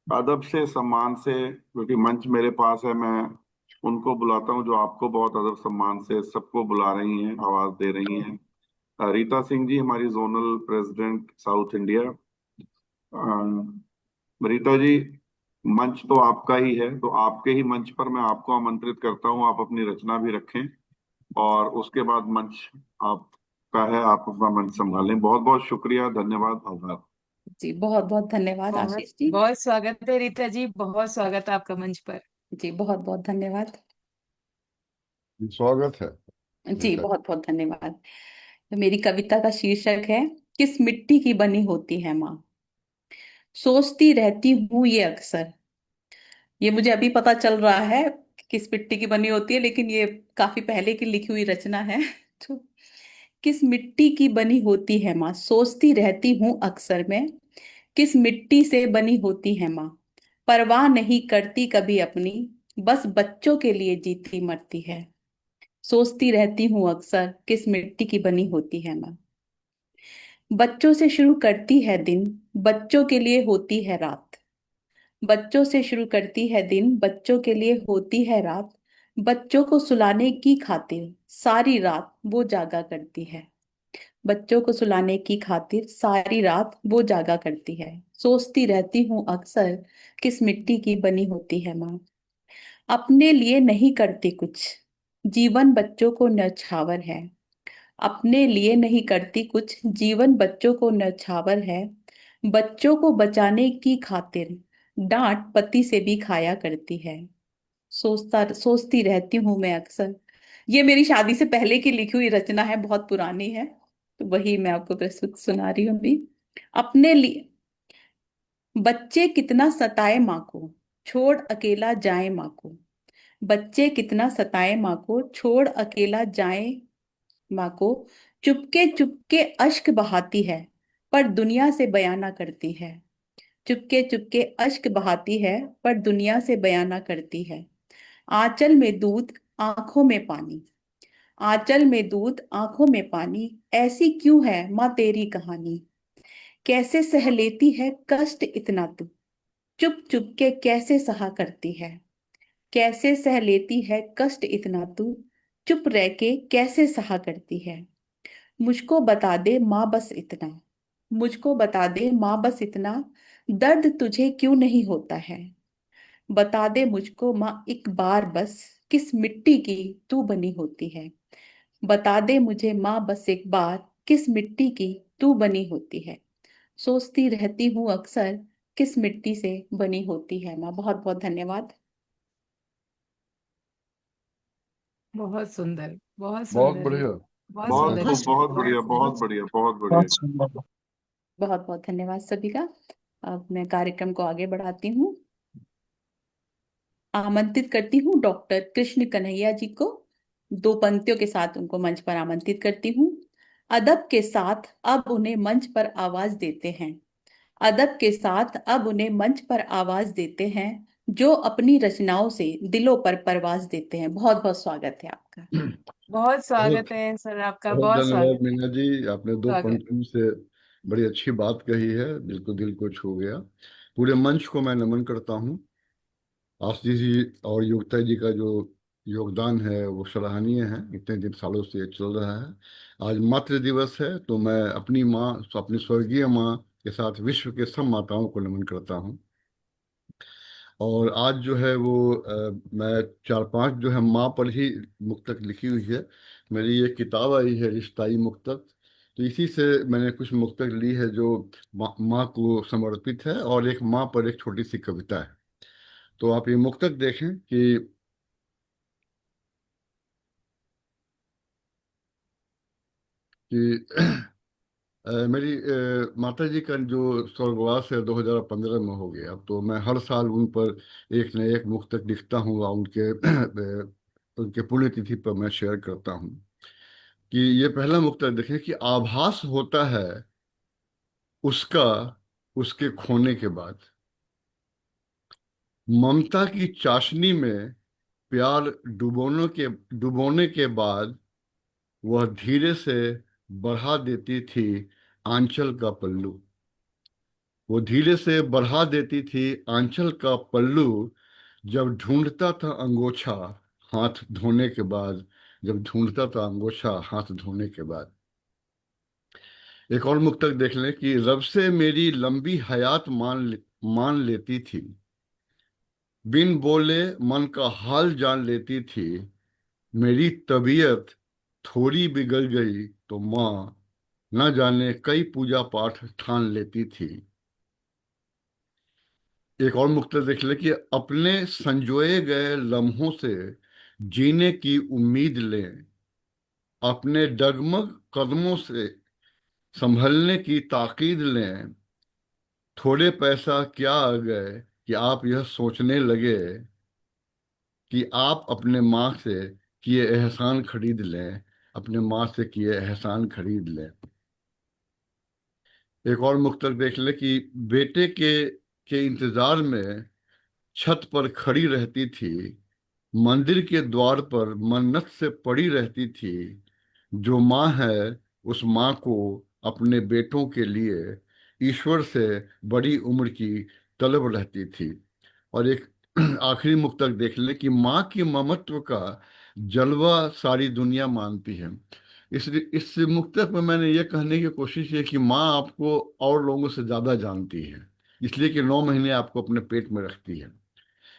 अदब से, सम्मान से, क्योंकि मंच मेरे पास है, मैं उनको बुलाता हूँ जो आपको बहुत अदब सम्मान से सबको बुला रही हैं, आवाज दे रही हैं। रीता सिंह जी, हमारी zonal president south India. Rita ji, मंच तो आपका ही है, तो आपके ही मंच पर मैं आपको आमंत्रित करता हूँ, आप अपनी रचना भी रखें और उसके बाद मंच आपका है, आप अपना मंच संभालें। बहुत बहुत शुक्रिया, धन्यवाद, आभार। जी बहुत बहुत धन्यवाद बहुत आशीष जी। बहुत स्वागत है रीता जी, बहुत स्वागत है आपका मंच पर। जी बहुत बहुत धन्यवाद। स्वागत है जी रीता। बहुत बहुत धन्यवाद। तो मेरी कविता का शीर्षक है, किस मिट्टी की बनी होती है माँ। सोचती रहती हूँ ये अक्सर, ये मुझे अभी पता चल रहा है कि किस मिट्टी की बनी होती है, लेकिन ये काफी पहले की लिखी हुई रचना है। तो किस मिट्टी की बनी होती है माँ, सोचती रहती हूँ अक्सर मैं, किस मिट्टी से बनी होती है माँ। परवाह नहीं करती कभी अपनी, बस बच्चों के लिए जीती मरती है। सोचती रहती हूँ अक्सर, किस मिट्टी की बनी होती है माँ। बच्चों से शुरू करती है दिन, बच्चों के लिए होती है रात। बच्चों से शुरू करती है दिन, बच्चों के लिए होती है रात। बच्चों को सुलाने की खातिर सारी रात वो जागा करती है। बच्चों को सुलाने की खातिर सारी रात वो जागा करती है। सोचती रहती हूँ अक्सर, किस मिट्टी की बनी होती है माँ। अपने लिए नहीं करती कुछ, जीवन बच्चों को न्यौछावर है। अपने लिए नहीं करती कुछ, जीवन बच्चों को न्यौछावर है। बच्चों को बचाने की खातिर डांट पति से भी खाया करती है। सोचती रहती हूँ मैं अक्सर। ये मेरी शादी से पहले की लिखी हुई रचना है, बहुत पुरानी है, तो वही मैं आपको प्रस्तुत सुना रही हूँ अभी। अपने लिए बच्चे कितना सताए माँ को, छोड़ अकेला जाए माँ को। बच्चे कितना सताए माँ को, छोड़ अकेला जाए माँ को। चुपके चुपके अश्क बहाती है, पर दुनिया से बयां ना करती है। चुपके चुपके अश्क बहाती है, पर दुनिया से बयां ना करती है। आंचल में दूध, आंखों में पानी। आंचल में दूध, आंखों में पानी। ऐसी क्यों है माँ तेरी कहानी। कैसे सह लेती है कष्ट इतना तू, चुप चुप के कैसे सहा करती है। कैसे सह लेती है कष्ट इतना तू, चुप रह के कैसे सहा करती है। मुझको बता दे माँ बस इतना, मुझको बता दे माँ बस इतना, दर्द तुझे क्यों नहीं होता है। बता दे मुझको माँ एक बार बस, किस मिट्टी की तू बनी होती है। बता दे मुझे माँ बस एक बार, किस मिट्टी की तू बनी होती है। सोचती रहती हूँ अक्सर, किस मिट्टी से बनी होती है माँ। बहुत बहुत धन्यवाद। बहुत सुंदर, बहुत बहुत सुंदर है। बढ़िया। बहुत बहुत सुंदर खूब, है। बहुत बढ़िया, बहुत बहुत बढ़िया, बहुत बढ़िया। बहुत सुंदर। बहुत बहुत धन्यवाद सभी का। अब मैं कार्यक्रम को आगे बढ़ाती हूँ। आमंत्रित करती हूँ डॉक्टर कृष्ण कन्हैया जी को। दो पंक्तियों के साथ उनको मंच पर आमंत्रित करती हूँ। अदब के साथ अब उन्हें मंच पर आवाज देते हैं। अदब के साथ अब उन्हें मंच पर आवाज देते हैं, जो अपनी रचनाओं से दिलों पर परवाज देते हैं। बहुत बहुत स्वागत है आपका। बहुत बहुत स्वागत है सर, आपका बहुत बहुत धन्यवाद स्वागत है। मीना जी, आपने दो स्वागत। पंक्तियों से बड़ी अच्छी बात कही है, दिल को छू गया। पूरे मंच को मैं नमन करता हूँ। आशीष जी और योगिता जी का जो योगदान है वो सराहनीय है, इतने दिन सालों से ये चल रहा है। आज मातृ दिवस है, तो मैं अपनी माँ, अपनी स्वर्गीय माँ के साथ विश्व के सब माताओं को नमन करता हूँ। और आज जो है वो मैं चार पांच जो है माँ पर ही मुक्तक लिखी हुई है। मेरी ये किताब आई है रिश्ताई मुक्तक, तो इसी से मैंने कुछ मुक्तक ली है जो माँ को समर्पित है, और एक माँ पर एक छोटी सी कविता है। तो आप ये मुक्तक देखें कि मेरी माता जी का जो स्वर्गवास है 2015 में हो गया, तो मैं हर साल उन पर एक न एक मुक्तक लिखता हूँ और उनके पुण्यतिथि पर मैं शेयर करता हूँ। कि ये पहला मुक्तक देखें कि आभास होता है उसका उसके खोने के बाद, ममता की चाशनी में प्यार डुबोने के बाद, वह धीरे से बढ़ा देती थी आंचल का पल्लू। वो धीरे से बढ़ा देती थी आंचल का पल्लू, जब ढूंढता था अंगोछा हाथ धोने के बाद, जब ढूंढता था अंगोछा हाथ धोने के बाद। एक और मुक्तक देख लें कि रब से मेरी लंबी हयात मान लेती थी, बिन बोले मन का हाल जान लेती थी। मेरी तबीयत थोड़ी बिगड़ गई तो माँ न जाने कई पूजा पाठ ठान लेती थी। एक और मुक्तक देख ले कि अपने संजोए गए लम्हों से जीने की उम्मीद लें, अपने डगमग कदमों से संभलने की ताकीद लें। थोड़े पैसा क्या आ गए कि आप यह सोचने लगे कि आप अपने माँ से किए एहसान खरीद लें, अपने माँ से किए एहसान खरीद लें। एक और मुक्तक देख ले कि बेटे के इंतजार में छत पर खड़ी रहती थी, मंदिर के द्वार पर मन्नत से पड़ी रहती थी। जो माँ है उस माँ को अपने बेटों के लिए ईश्वर से बड़ी उम्र की तलब रहती थी। और एक आखिरी मुक्तक देख लें कि माँ की ममत्व का जलवा सारी दुनिया मानती है। इस मुक्तक में मैंने ये कहने की कोशिश की कि माँ आपको और लोगों से ज्यादा जानती है, इसलिए कि 9 महीने आपको अपने पेट में रखती है।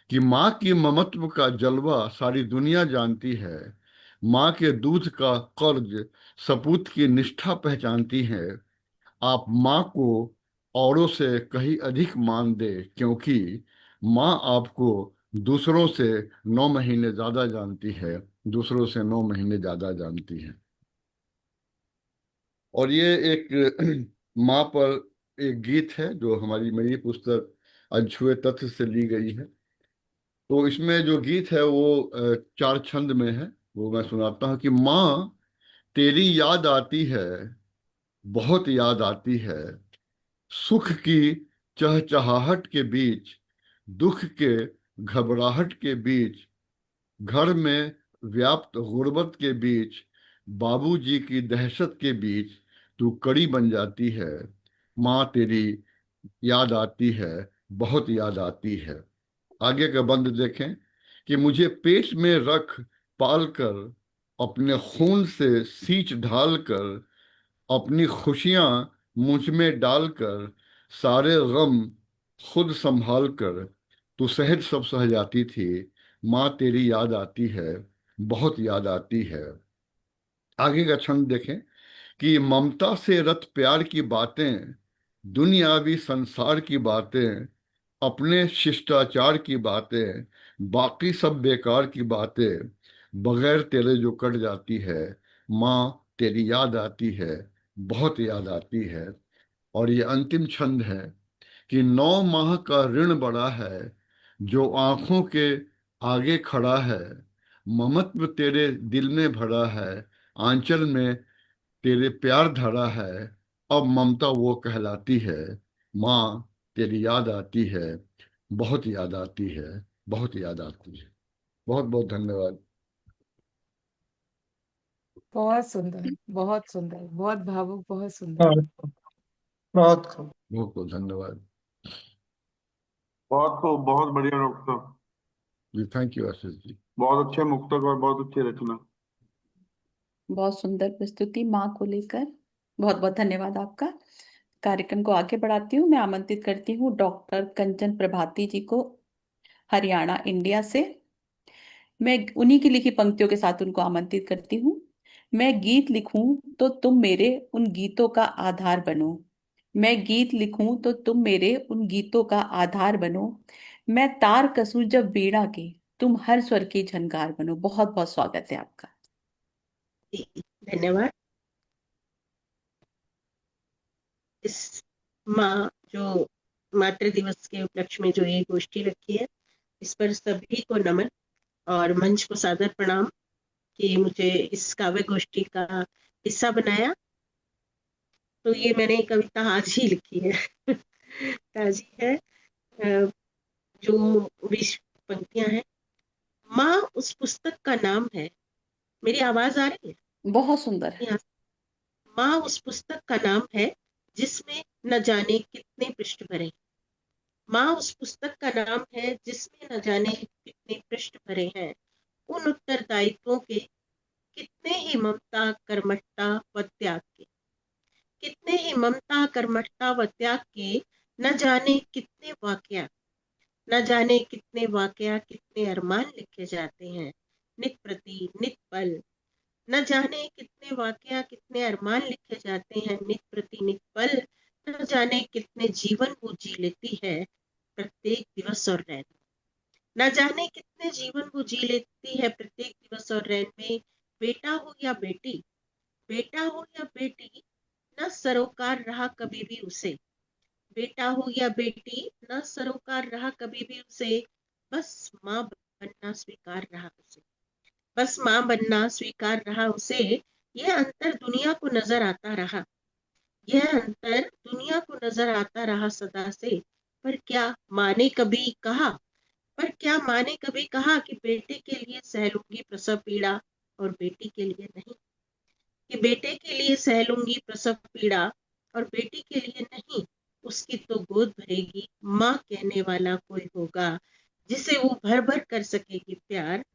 कि माँ की ममत्व का जलवा सारी दुनिया जानती है, माँ के दूध का कर्ज सपूत की निष्ठा पहचानती है। आप माँ को औरों से कहीं अधिक मान दे, क्योंकि माँ आपको दूसरों से 9 महीने ज्यादा जानती है, दूसरों से 9 महीने ज्यादा जानती है। और ये एक माँ पर एक गीत है जो हमारी मेरी पुस्तक अनछुए तथ्य से ली गई है। तो इसमें जो गीत है वो 4 छंद में है, वो मैं सुनाता हूँ कि माँ तेरी याद आती है, बहुत याद आती है, सुख की चहचहाहट के बीच, दुख के घबराहट के बीच, घर में व्याप्त गुर्बत के बीच, बाबूजी की दहशत के बीच, तू कड़ी बन जाती है। माँ तेरी याद आती है, बहुत याद आती है। आगे का बंद देखें कि मुझे पेट में रख पाल कर, अपने खून से सींच ढाल कर, अपनी खुशियां मुझ में डालकर, सारे गम खुद संभाल कर तू सहज सब सह जाती थी। माँ तेरी याद आती है, बहुत याद आती है। आगे का छंद देखें कि ममता से रत प्यार की बातें, दुनियावी संसार की बातें, अपने शिष्टाचार की बातें, बाकी सब बेकार की बातें, बगैर तेरे जो कट जाती है। माँ तेरी याद आती है, बहुत याद आती है। और ये अंतिम छंद है कि 9 माह का ऋण बड़ा है, जो आंखों के आगे खड़ा है, ममत्व तेरे दिल में भरा है, आंचल में तेरे प्यार धरा है, अब ममता वो कहलाती है। माँ तेरी याद आती है, बहुत याद आती है, बहुत याद आती है। बहुत बहुत धन्यवाद। बहुत सुंदर, बहुत सुंदर, बहुत भावुक, बहुत सुंदर। बहुत खूब, बहुत खूब। बहुत बहुत धन्यवाद बहुत खूब, बहुत बढ़िया मुक्तक, जी। Thank you Ashish ji. बहुत अच्छे मुक्तक और बहुत अच्छी रचना। बहुत सुंदर प्रस्तुति माँ को लेकर। बहुत बहुत धन्यवाद आपका। कार्यक्रम को आगे बढ़ाती हूँ। मैं आमंत्रित करती हूँ डॉक्टर कंचन प्रभाती जी को, हरियाणा इंडिया से। मैं उन्हीं की लिखी पंक्तियों के साथ उनको आमंत्रित करती हूँ। मैं गीत लिखूं तो तुम मेरे उन गीतों का आधार बनो। मैं गीत लिखूं तो तुम मेरे उन गीतों का आधार बनो। मैं तार कसूं जब वीणा के, तुम हर स्वर की झनकार बनो। बहुत बहुत स्वागत है आपका। धन्यवाद। इस माँ जो मातृ दिवस के उपलक्ष्य में जो ये गोष्ठी रखी है, इस पर सभी को नमन और मंच को सादर प्रणाम कि मुझे इस काव्य गोष्ठी का हिस्सा बनाया। तो ये मैंने कविता आज ही लिखी है ताजी है। जो 20 पंक्तियां हैं। माँ उस पुस्तक का नाम है। मेरी आवाज आ रही है? बहुत सुंदर है। माँ उस पुस्तक का नाम है जिसमें न जाने कितने पृष्ठ भरे। माँ उस पुस्तक का नाम है जिसमें न जाने कितने पृष्ठ भरे हैं। उन उत्तरदायित्वों के कितने ही ममता, कर्मठता व त्याग के, कितने ही ममता, कर्मठता व त्याग के, न जाने कितने वाकया, न जाने कितने वाकया, कितने अरमान लिखे जाते हैं नित प्रति नित पल। न जाने कितने वाकया, कितने अरमान लिखे जाते हैं नित प्रति नित पल। न जाने कितने जीवन वो जी लेती है प्रत्येक दिवस और रैन। न जाने कितने जीवन वो जी लेती है प्रत्येक दिवस और रैन में। बेटा हो या बेटी, बेटा हो या बेटी, न सरोकार रहा कभी भी उसे। बेटा हो या बेटी, न सरोकार रहा कभी भी उसे। बस माँ बनना स्वीकार रहा उसे। बस माँ बनना स्वीकार रहा उसे। यह अंतर दुनिया को नजर आता रहा, यह अंतर दुनिया को नजर आता रहा सदा से। पर क्या माँ ने कभी कहा, पर क्या माँ ने कभी कहा कि बेटे के लिए सह लूंगी प्रसव पीड़ा और बेटी के लिए नहीं। कि बेटे के लिए सह लूंगी प्रसव पीड़ा और बेटी के लिए नहीं। उसकी तो गोद भरेगी माँ कहने वाला कोई होगा। जिसे वो भर भर कर सकेगी प्यार,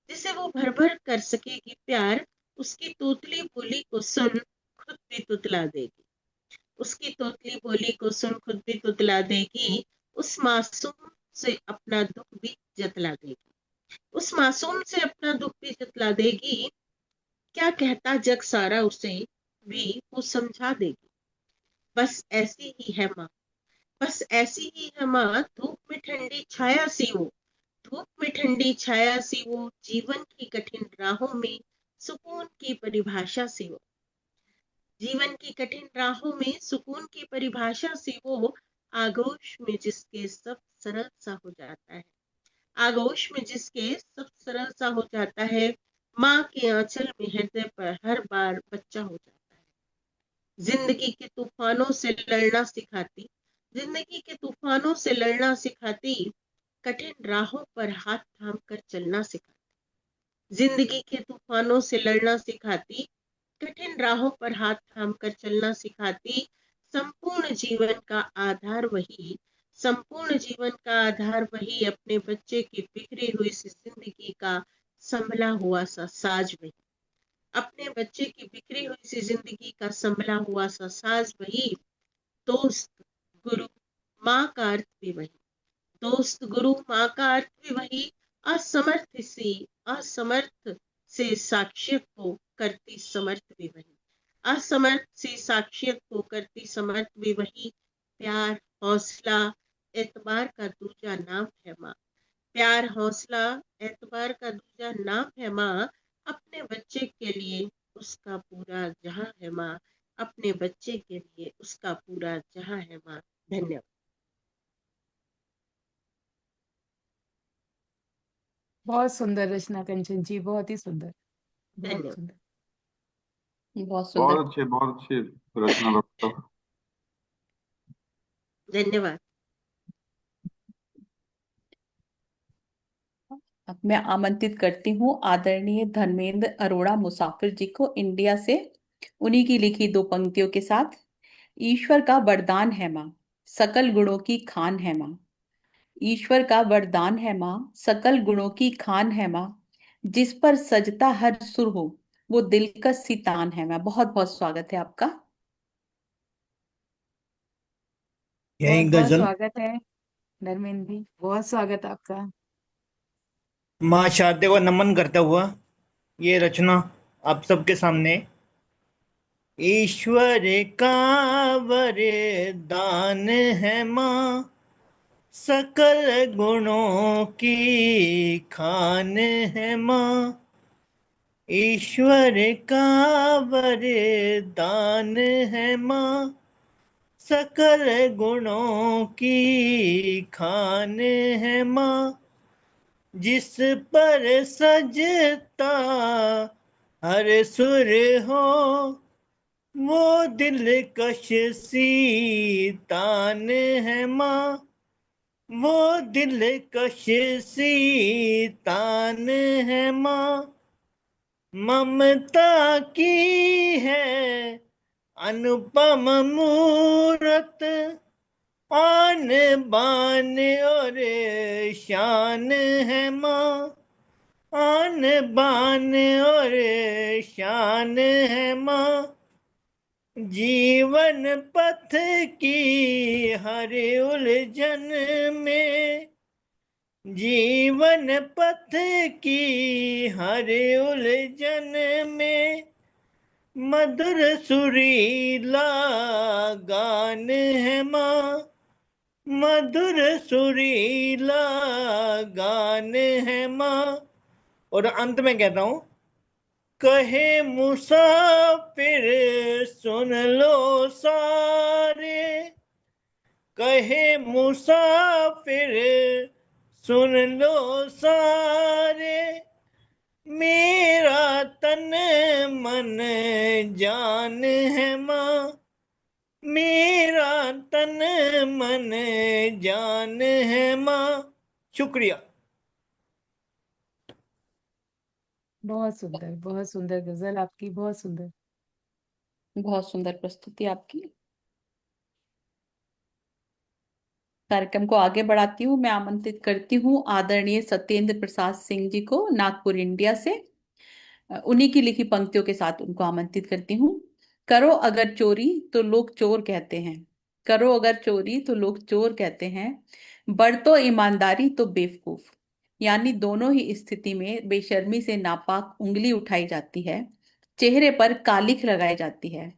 जिसे वो भर भर कर सकेगी प्यार, उसकी तोतली बोली को सुन खुद भी तुतला देगी। उसकी तोतली बोली को सुन खुद भी तुतला देगी, उस मासूम से अपना दुख भी जतला देगी। उस मासूम से अपना दुख भी जतला देगी, क्या कहता जग सारा उसे भी वो समझा देगी। बस ऐसी ही है माँ, बस ऐसी ही है माँ, धूप में ठंडी छाया सी वो, धूप में ठंडी छाया सी वो, जीवन की कठिन राहों में सुकून की परिभाषा सी वो, जीवन की कठिन राहों में सुकून की परिभाषा से वो, आगोश में जिसके सब सरल सा हो जाता है, आगोश में जिसके सब सरल सा हो जाता है, माँ के आंचल में हृदय पर हर बार बच्चा हो जाता है। जिंदगी के तूफानों से लड़ना सिखाती, जिंदगी के तूफानों से लड़ना सिखाती, कठिन राहों पर हाथ थाम कर चलना सिखाती, जिंदगी के तूफानों से लड़ना सिखाती, कठिन राहों पर हाथ थाम कर चलना सिखाती, संपूर्ण जीवन का आधार वही, संपूर्ण जीवन का आधार वही, अपने बच्चे की बिखरी हुई सी जिंदगी का संभला हुआ सा साज वही, अपने बच्चे की बिखरी हुई सी जिंदगी का संभला हुआ सा साज वही, दोस्त गुरु माँ का अर्थ भी वही, दोस्त गुरु माँ का अर्थ भी वही, असमर्थ से साक्षियत को करती समर्थ भी वही, असमर्थ से साक्षियत को करती समर्थ भी वही, प्यार हौसला एतबार का दूजा नाम है माँ, प्यार हौसला एतबार का दूजा नाम है माँ, अपने बच्चे के लिए उसका पूरा जहां है माँ, अपने बच्चे के लिए उसका पूरा जहां है माँ। धन्यवाद। बहुत सुंदर रचना कंचन जी, बहुत ही सुंदर, बहुत धन्यवाद। सुंदर। बहुत सुंदर। बहुत अच्छी रचना डॉक्टर साहब। धन्यवाद। अब मैं आमंत्रित करती हूँ आदरणीय धर्मेंद्र अरोड़ा मुसाफिर जी को इंडिया से, उन्हीं की लिखी दो पंक्तियों के साथ। ईश्वर का वरदान है माँ, सकल गुणों की खान है माँ, ईश्वर का वरदान है माँ, सकल गुणों की खान है माँ, जिस पर सजता हर सुर हो वो दिलकश सी तान है माँ। बहुत बहुत स्वागत है आपका। यही बहुत बहुत गजल स्वागत है धर्मेंद्र जी, बहुत स्वागत आपका। माँ शारदे को नमन करता हुआ ये रचना आप सबके सामने। ईश्वर का वरदान है माँ, सकल गुणों की खान है माँ, ईश्वर का वरदान है माँ, सकल गुणों की खान है माँ, जिस पर सजता हर सुर हो वो दिलकश सी तान है माँ, वो दिलकश सी तान है माँ, ममता की है अनुपम मूरत, आन बान और शान है माँ, आन बान और शान है माँ, जीवन पथ की हर उलझन में, जीवन पथ की हर उलझन में, मधुर सुरीला गान है माँ, मधुर सुरीला गान है माँ। और अंत में कहता हूँ, कहे मुसाफिर सुन लो सारे, कहे मुसाफिर सुन लो सारे, मेरा तन मन जान है माँ, मेरा तन मन जान है माँ। शुक्रिया। बहुत सुंदर गजल आपकी, बहुत सुंदर। बहुत सुंदर प्रस्तुति आपकी। कार्यक्रम को आगे बढ़ाती हूँ। मैं आमंत्रित करती हूँ आदरणीय सत्येंद्र प्रसाद सिंह जी को, नागपुर इंडिया से। उन्हीं की लिखी पंक्तियों के साथ उनको आमंत्रित करती हूँ। करो अगर चोरी तो लोग चोर कहते हैं, करो अगर चोरी तो लोग चोर कहते हैं, बरतो ईमानदारी तो बेवकूफ। यानी दोनों ही स्थिति में बेशर्मी से नापाक उंगली उठाई जाती है, चेहरे पर कालिख लगाई जाती है।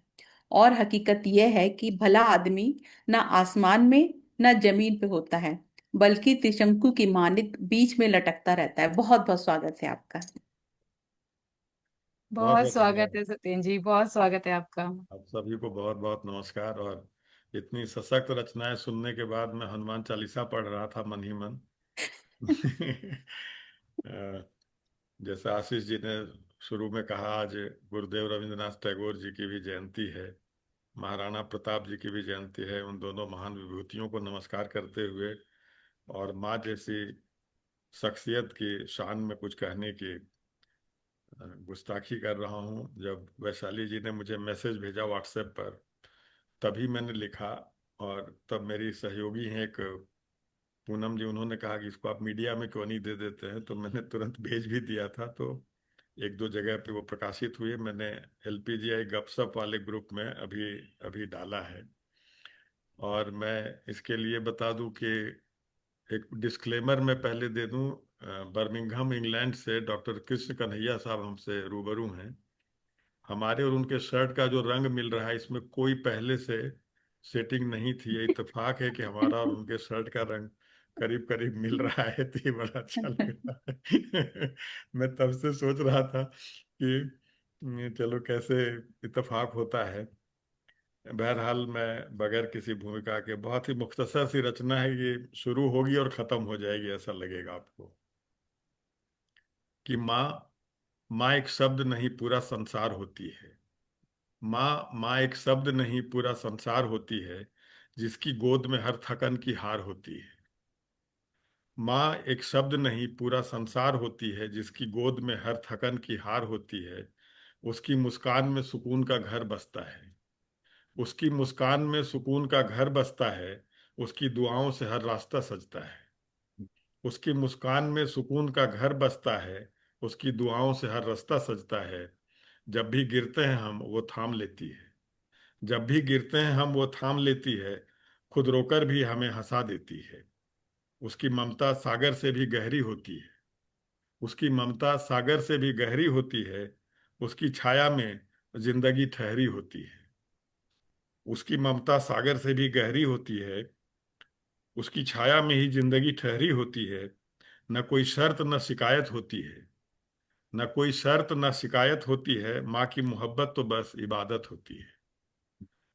और हकीकत यह है कि भला आदमी ना आसमान में ना जमीन पे होता है, बल्कि त्रिशंकु की मानित बीच में लटकता रहता है। बहुत बहुत स्वागत है आपका। बहुत बहुत बहुत स्वागत धन्यवाद। है सत्येंद्र जी, बहुत स्वागत है आपका। आप सभी को बहुत बहुत नमस्कार। और इतनी सशक्त रचनाएं सुनने के बाद मैं हनुमान चालीसा पढ़ रहा था मन ही मन। अ, जैसे आशीष जी ने शुरू में कहा, आज गुरुदेव रविंद्रनाथ टैगोर जी की भी जयंती है, महाराणा प्रताप जी की भी जयंती है। उन दोनों महान विभूतियों को नमस्कार करते हुए और माँ जैसी शख्सियत की शान में कुछ कहने की गुस्ताखी कर रहा हूँ। जब वैशाली जी ने मुझे मैसेज भेजा व्हाट्सएप पर, तभी मैंने लिखा। और तब मेरी सहयोगी हैं एक पूनम जी, उन्होंने कहा कि इसको आप मीडिया में क्यों नहीं दे देते हैं, तो मैंने तुरंत भेज भी दिया था। तो एक दो जगह पे वो प्रकाशित हुए। मैंने LPGI गपशप वाले ग्रुप में अभी अभी डाला है। और मैं इसके लिए बता दूं कि एक डिस्क्लेमर मैं पहले दे दूं। बर्मिंघम इंग्लैंड से डॉक्टर कृष्ण कन्हैया साहब हमसे रूबरू हैं। हमारे और उनके शर्ट का जो रंग मिल रहा है, इसमें कोई पहले से सेटिंग नहीं थी। ये इत्तेफाक है कि हमारा और उनके शर्ट का रंग करीब करीब मिल रहा है, तो ये बड़ा अच्छा लग रहा है। मैं तब से सोच रहा था कि चलो कैसे इत्तेफाक होता है। बहरहाल मैं बगैर किसी भूमिका के, बहुत ही मुख्तसर सी रचना है, ये शुरू होगी और खत्म हो जाएगी, ऐसा लगेगा आपको। कि माँ एक शब्द नहीं पूरा संसार होती है। माँ एक शब्द नहीं पूरा संसार होती है, जिसकी गोद में हर थकन की हार होती है। माँ एक शब्द नहीं पूरा संसार होती है, जिसकी गोद में हर थकन की हार होती है। उसकी मुस्कान में सुकून का घर बसता है, उसकी मुस्कान में सुकून का घर बसता है। उसकी दुआओं से हर रास्ता सजता है। उसकी मुस्कान में सुकून का घर बसता है, उसकी दुआओं से हर रास्ता सजता है। जब भी गिरते हैं हम, वो थाम लेती है। जब भी गिरते हैं हम, वो थाम लेती है। खुद रोकर भी हमें हंसा देती है। उसकी ममता सागर से भी गहरी होती है। उसकी ममता सागर से भी गहरी होती है। उसकी छाया में जिंदगी ठहरी होती है। उसकी ममता सागर से भी गहरी होती है। उसकी छाया में ही जिंदगी ठहरी होती है। न कोई शर्त न शिकायत होती है। न कोई शर्त न शिकायत होती है। माँ की मोहब्बत तो बस इबादत होती है।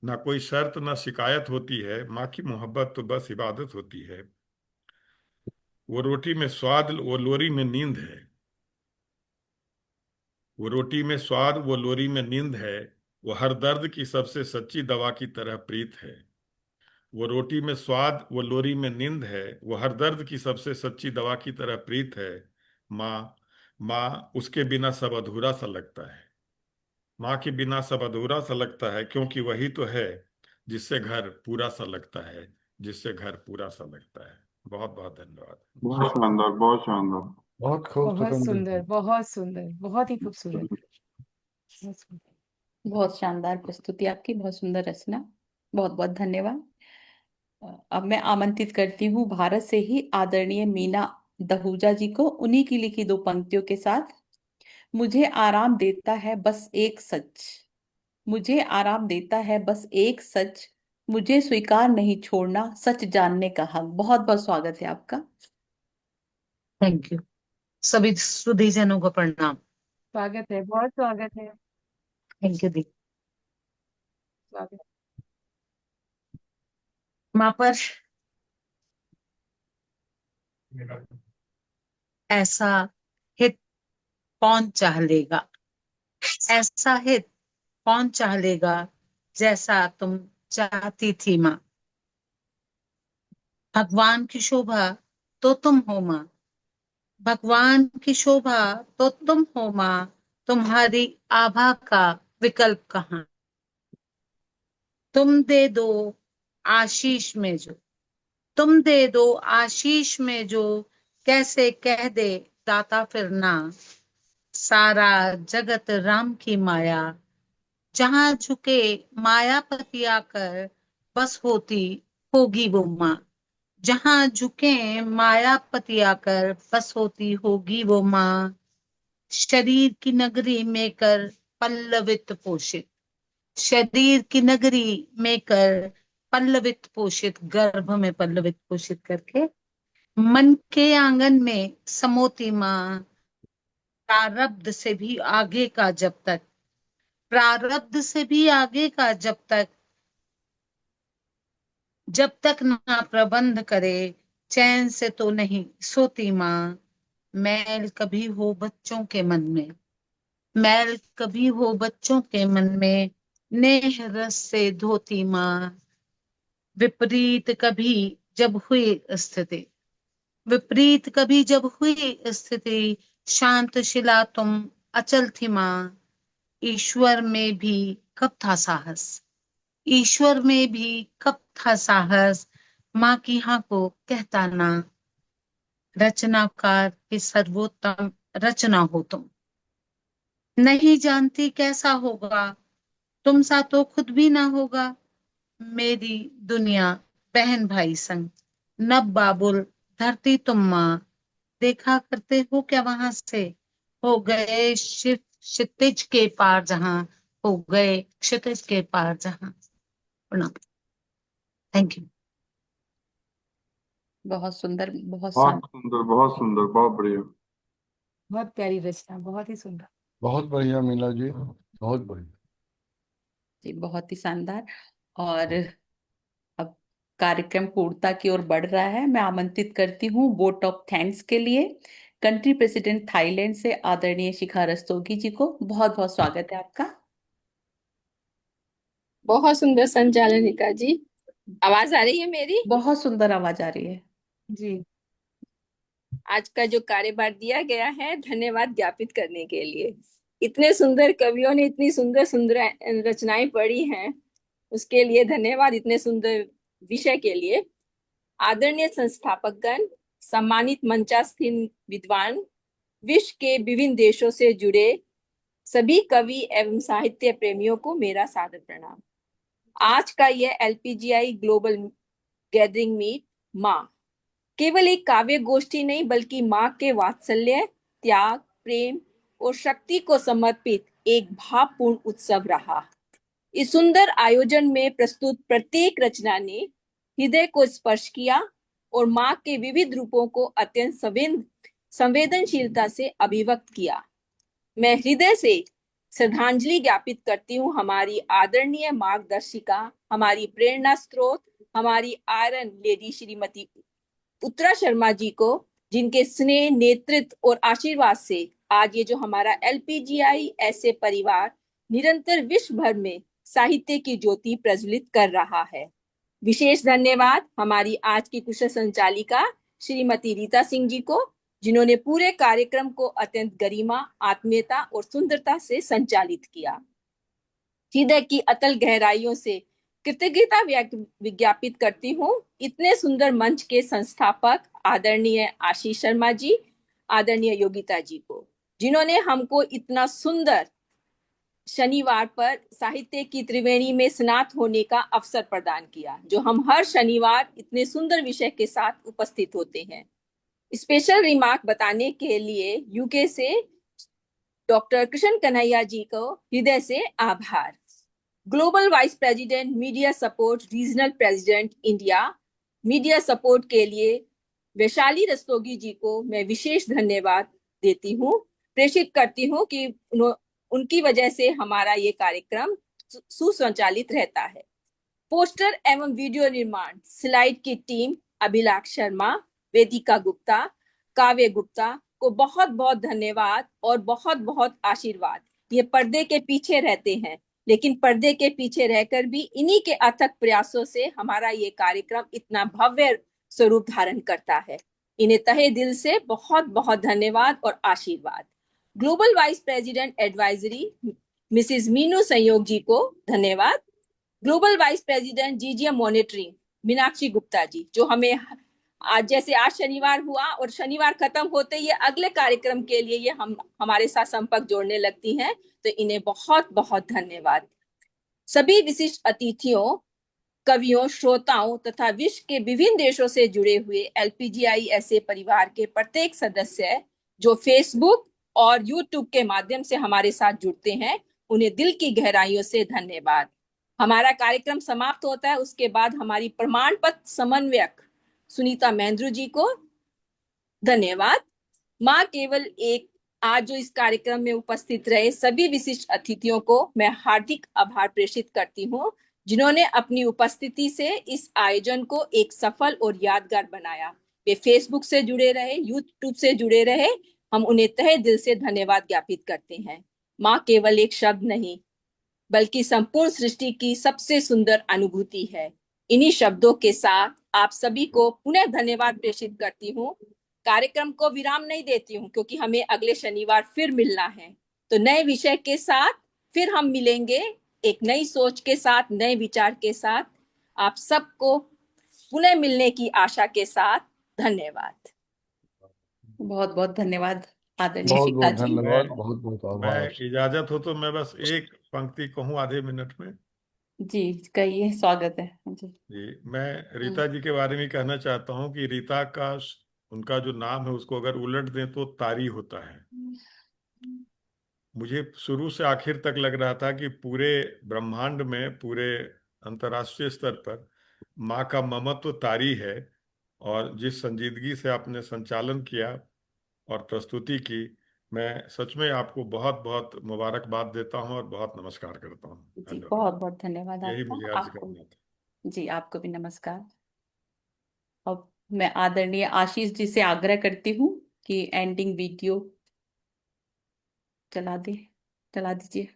ना कोई शर्त ना शिकायत होती है। माँ की मोहब्बत तो बस इबादत होती है। वो रोटी में स्वाद, वो लोरी में नींद है। वो रोटी में स्वाद, वो लोरी में नींद है। वो हर दर्द की सबसे सच्ची दवा की तरह प्रीत है। वो रोटी में स्वाद, वो लोरी में नींद है। वो हर दर्द की सबसे सच्ची दवा की तरह प्रीत है। माँ, माँ उसके बिना सब अधूरा सा लगता है। माँ के बिना सब अधूरा सा लगता है, क्योंकि वही तो है जिससे घर पूरा सा लगता है, जिससे घर पूरा सा लगता है। बहुत बहुत धन्यवाद। बहुत शानदार, बहुत शानदार। बहुत खूब बहुत खत्म सुंदर, बहुत सुंदर, बहुत ही खूबसूरत। बहुत शानदार प्रस्तुति आपकी, बहुत सुंदर रचना। बहुत बहुत धन्यवाद। अब मैं आमंत्रित करती हूँ भारत से ही आदरणीय मीना दहूजा जी को, उन्हीं की लिखी दो पंक्तियों के साथ। मुझे आराम देता है बस एक सच, मुझे आराम देता है बस एक सच, मुझे स्वीकार नहीं छोड़ना सच जानने का हक। बहुत बहुत स्वागत है आपका। Thank you. सभी सुधीजनों को प्रणाम। स्वागत है, बहुत स्वागत है। थैंक यू दी। स्वागत। माँ पर ऐसा हित कौन चाह लेगा, ऐसा हित कौन चाह लेगा, जैसा तुम चाहती थी माँ। भगवान की शोभा तो तुम हो माँ, भगवान की शोभा तो तुम हो माँ। तुम्हारी आभा का विकल्प कहाँ। तुम दे दो आशीष में जो, तुम दे दो आशीष में जो, कैसे कह दे दाता फिर ना। सारा जगत राम की माया, जहां झुके मायापति आकर, बस होती होगी वो माँ। जहां झुके मायापति आकर, बस होती होगी वो माँ। शरीर की नगरी में कर पल्लवित पोषित, शरीर की नगरी में कर पल्लवित पोषित, गर्भ में पल्लवित पोषित करके, मन के आंगन में समोती माँ। प्रारब्ध से भी आगे का जब तक, प्रारब्ध से भी आगे का जब तक ना प्रबंध करे, चैन से तो नहीं सोती माँ। मैल कभी हो बच्चों के मन में, मैल कभी हो बच्चों के मन में, नेह रस से धोती माँ। विपरीत कभी जब हुई स्थिति, विपरीत कभी जब हुई स्थिति, शांत शिला तुम अचल थी माँ। ईश्वर में भी कब था साहस, ईश्वर में भी कब था साहस, माँ की हाँ को कहता ना। रचनाकार की सर्वोत्तम रचना हो तुम, नहीं जानती कैसा होगा, तुम सा तो खुद भी ना होगा। मेरी दुनिया बहन भाई संग, नब बाबुल धरती तुम माँ। देखा करते हो क्या वहां से, हो गए क्षितिज के पार जहां, हो गए क्षितिज के पार जहां। प्रणाम। Thank you. बहुत सुंदर, बहुत बहुत शानदार। सुंदर, बहुत सुंदर, बहुत बढ़िया। बहुत प्यारी रचना, बहुत ही सुंदर। बहुत बढ़िया मीना जी, बहुत बढ़िया जी, बहुत ही शानदार। और अब कार्यक्रम पूर्णता की ओर बढ़ रहा है। मैं आमंत्रित करती हूँ वोट ऑफ थैंक्स के लिए कंट्री प्रेसिडेंट थाईलैंड से आदरणीय शिखा रस्तोगी जी को। बहुत बहुत स्वागत है आपका। बहुत सुंदर संचालन रीता जी। आवाज आ रही है मेरी? बहुत सुंदर आवाज आ रही है जी। आज का जो कार्यभार दिया गया है, धन्यवाद ज्ञापित करने के लिए। इतने सुंदर कवियों ने इतनी सुंदर सुंदर रचनाएं पढ़ी हैं, उसके लिए धन्यवाद। इतने सुंदर विषय के लिए आदरणीय संस्थापकगण, सम्मानित मंचासीन विद्वान, विश्व के विभिन्न देशों से जुड़े सभी कवि एवं साहित्य प्रेमियों को मेरा सादर प्रणाम। आज का यह LPGI ग्लोबल गैदरिंग मीट माँ केवल एक काव्य गोष्ठी नहीं, बल्कि माँ के वात्सल्य, त्याग, प्रेम और शक्ति को समर्पित एक भावपूर्ण उत्सव रहा। इस सुंदर आयोजन में प्रस्तुत प्रत्येक रचना ने हृदय को स्पर्श किया और माँ के विविध रूपों को अत्यंत संवेदनशीलता से अभिव्यक्त किया। मैं हृदय से श्रद्धांजलि ज्ञापित करती हूँ हमारी आदरणीय मार्गदर्शिका, हमारी प्रेरणा स्रोत, हमारी आयरन लेडी श्रीमती उत्तरा शर्मा जी को, जिनके स्नेह, नेतृत्व और आशीर्वाद से आज ये जो हमारा LPGI ऐसे परिवार निरंतर विश्व भर में साहित्य की ज्योति प्रज्वलित कर रहा है। विशेष धन्यवाद हमारी आज की कुशल संचालिका श्रीमती रीता सिंह जी को, जिन्होंने पूरे कार्यक्रम को अत्यंत गरिमा, आत्मीयता और सुंदरता से संचालित किया। हृदय की अतल गहराइयों से कृतज्ञता विज्ञापित करती हूँ इतने सुंदर मंच के संस्थापक आदरणीय आशीष शर्मा जी, आदरणीय योगिता जी को, जिन्होंने हमको इतना सुंदर शनिवार पर साहित्य की त्रिवेणी में स्नात होने का अवसर प्रदान किया, जो हम हर शनिवार इतने सुंदर विषय के साथ उपस्थित होते हैं। स्पेशल रिमार्क बताने के लिए UK से डॉक्टर कृष्ण कन्हैया जी को हृदय से आभार। Global vice president media support regional president India media support के लिए वैशाली रस्तोगी जी को मैं विशेष धन्यवाद देती हूँ, प्रेषित करती हूँ कि उनकी वजह से हमारा ये कार्यक्रम सुसंचालित रहता है। पोस्टर एवं वीडियो निर्माण स्लाइड की टीम अभिलाष शर्मा, वेदिका गुप्ता, काव्य गुप्ता को बहुत बहुत धन्यवाद और बहुत बहुत आशीर्वाद। ये पर्दे के पीछे रहते हैं, लेकिन पर्दे के पीछे रहकर भी इन्हीं के अथक प्रयासों से हमारा ये कार्यक्रम इतना भव्य स्वरूप धारण करता है। इन्हें तहे दिल से बहुत बहुत धन्यवाद और आशीर्वाद। Global vice president advisory Mrs Meenu Sanyog ji को धन्यवाद। Global vice president GGM monitoring Meenakshi Gupta ji, जो हमें आज जैसे आज शनिवार हुआ और शनिवार खत्म होते ही अगले कार्यक्रम के लिए ये हमारे साथ संपर्क जोड़ने लगती हैं, तो इन्हें बहुत बहुत धन्यवाद। सभी विशिष्ट अतिथियों, कवियों, श्रोताओं तथा विश्व के विभिन्न देशों से जुड़े हुए LPGI परिवार के प्रत्येक सदस्य जो फेसबुक और यूट्यूब के माध्यम से हमारे साथ जुड़ते हैं, उन्हें दिल की गहराइयों से धन्यवाद। हमारा कार्यक्रम समाप्त होता है, उसके बाद हमारी प्रमाण पत्र समन्वयक सुनीता महेंद्रू जी को धन्यवाद। माँ केवल एक आज जो इस कार्यक्रम में उपस्थित रहे सभी विशिष्ट अतिथियों को मैं हार्दिक आभार प्रेषित करती हूँ, जिन्होंने अपनी उपस्थिति से इस आयोजन को एक सफल और यादगार बनाया। वे फेसबुक से जुड़े रहे, यूट्यूब से जुड़े रहे, हम उन्हें तहे दिल से धन्यवाद ज्ञापित करते हैं। माँ केवल एक शब्द नहीं, बल्कि संपूर्ण सृष्टि की सबसे सुंदर अनुभूति है। इन्हीं शब्दों के साथ आप सभी को पुनः धन्यवाद प्रेषित करती हूँ। कार्यक्रम को विराम नहीं देती हूँ, क्योंकि हमें अगले शनिवार फिर मिलना है, तो नए विषय के साथ फिर हम मिलेंगे, एक नई सोच के साथ, नए विचार के साथ। आप सबको पुनः मिलने की आशा के साथ धन्यवाद। बहुत बहुत धन्यवाद आदरणीय बहुत शिखा बहुत जी। धन्यवाद, बहुत बहुत आभार। मैं इजाजत हो तो मैं बस एक पंक्ति कहूँ आधे मिनट में। जी कहिए, स्वागत है जी। जी, मैं रीता जी के बारे में कहना चाहता हूँ कि रीता का उनका जो नाम है उसको अगर उलट दें तो तारी होता है। मुझे शुरू से आखिर तक लग रहा था कि पूरे ब्रह्मांड में, पूरे अंतर्राष्ट्रीय स्तर पर माँ का ममत्व तारी है, और जिस संजीदगी से आपने संचालन किया और प्रस्तुति की, मैं सच में आपको बहुत बहुत मुबारकबाद देता हूँ और बहुत नमस्कार करता हूँ। जी धन्यवाद। बहुत बहुत धन्यवाद यही मुझे आपका। अर्ज आपको करना था। जी, आपको भी नमस्कार। अब मैं आदरणीय आशीष जी से आग्रह करती हूँ कि एंडिंग वीडियो चला दीजिए।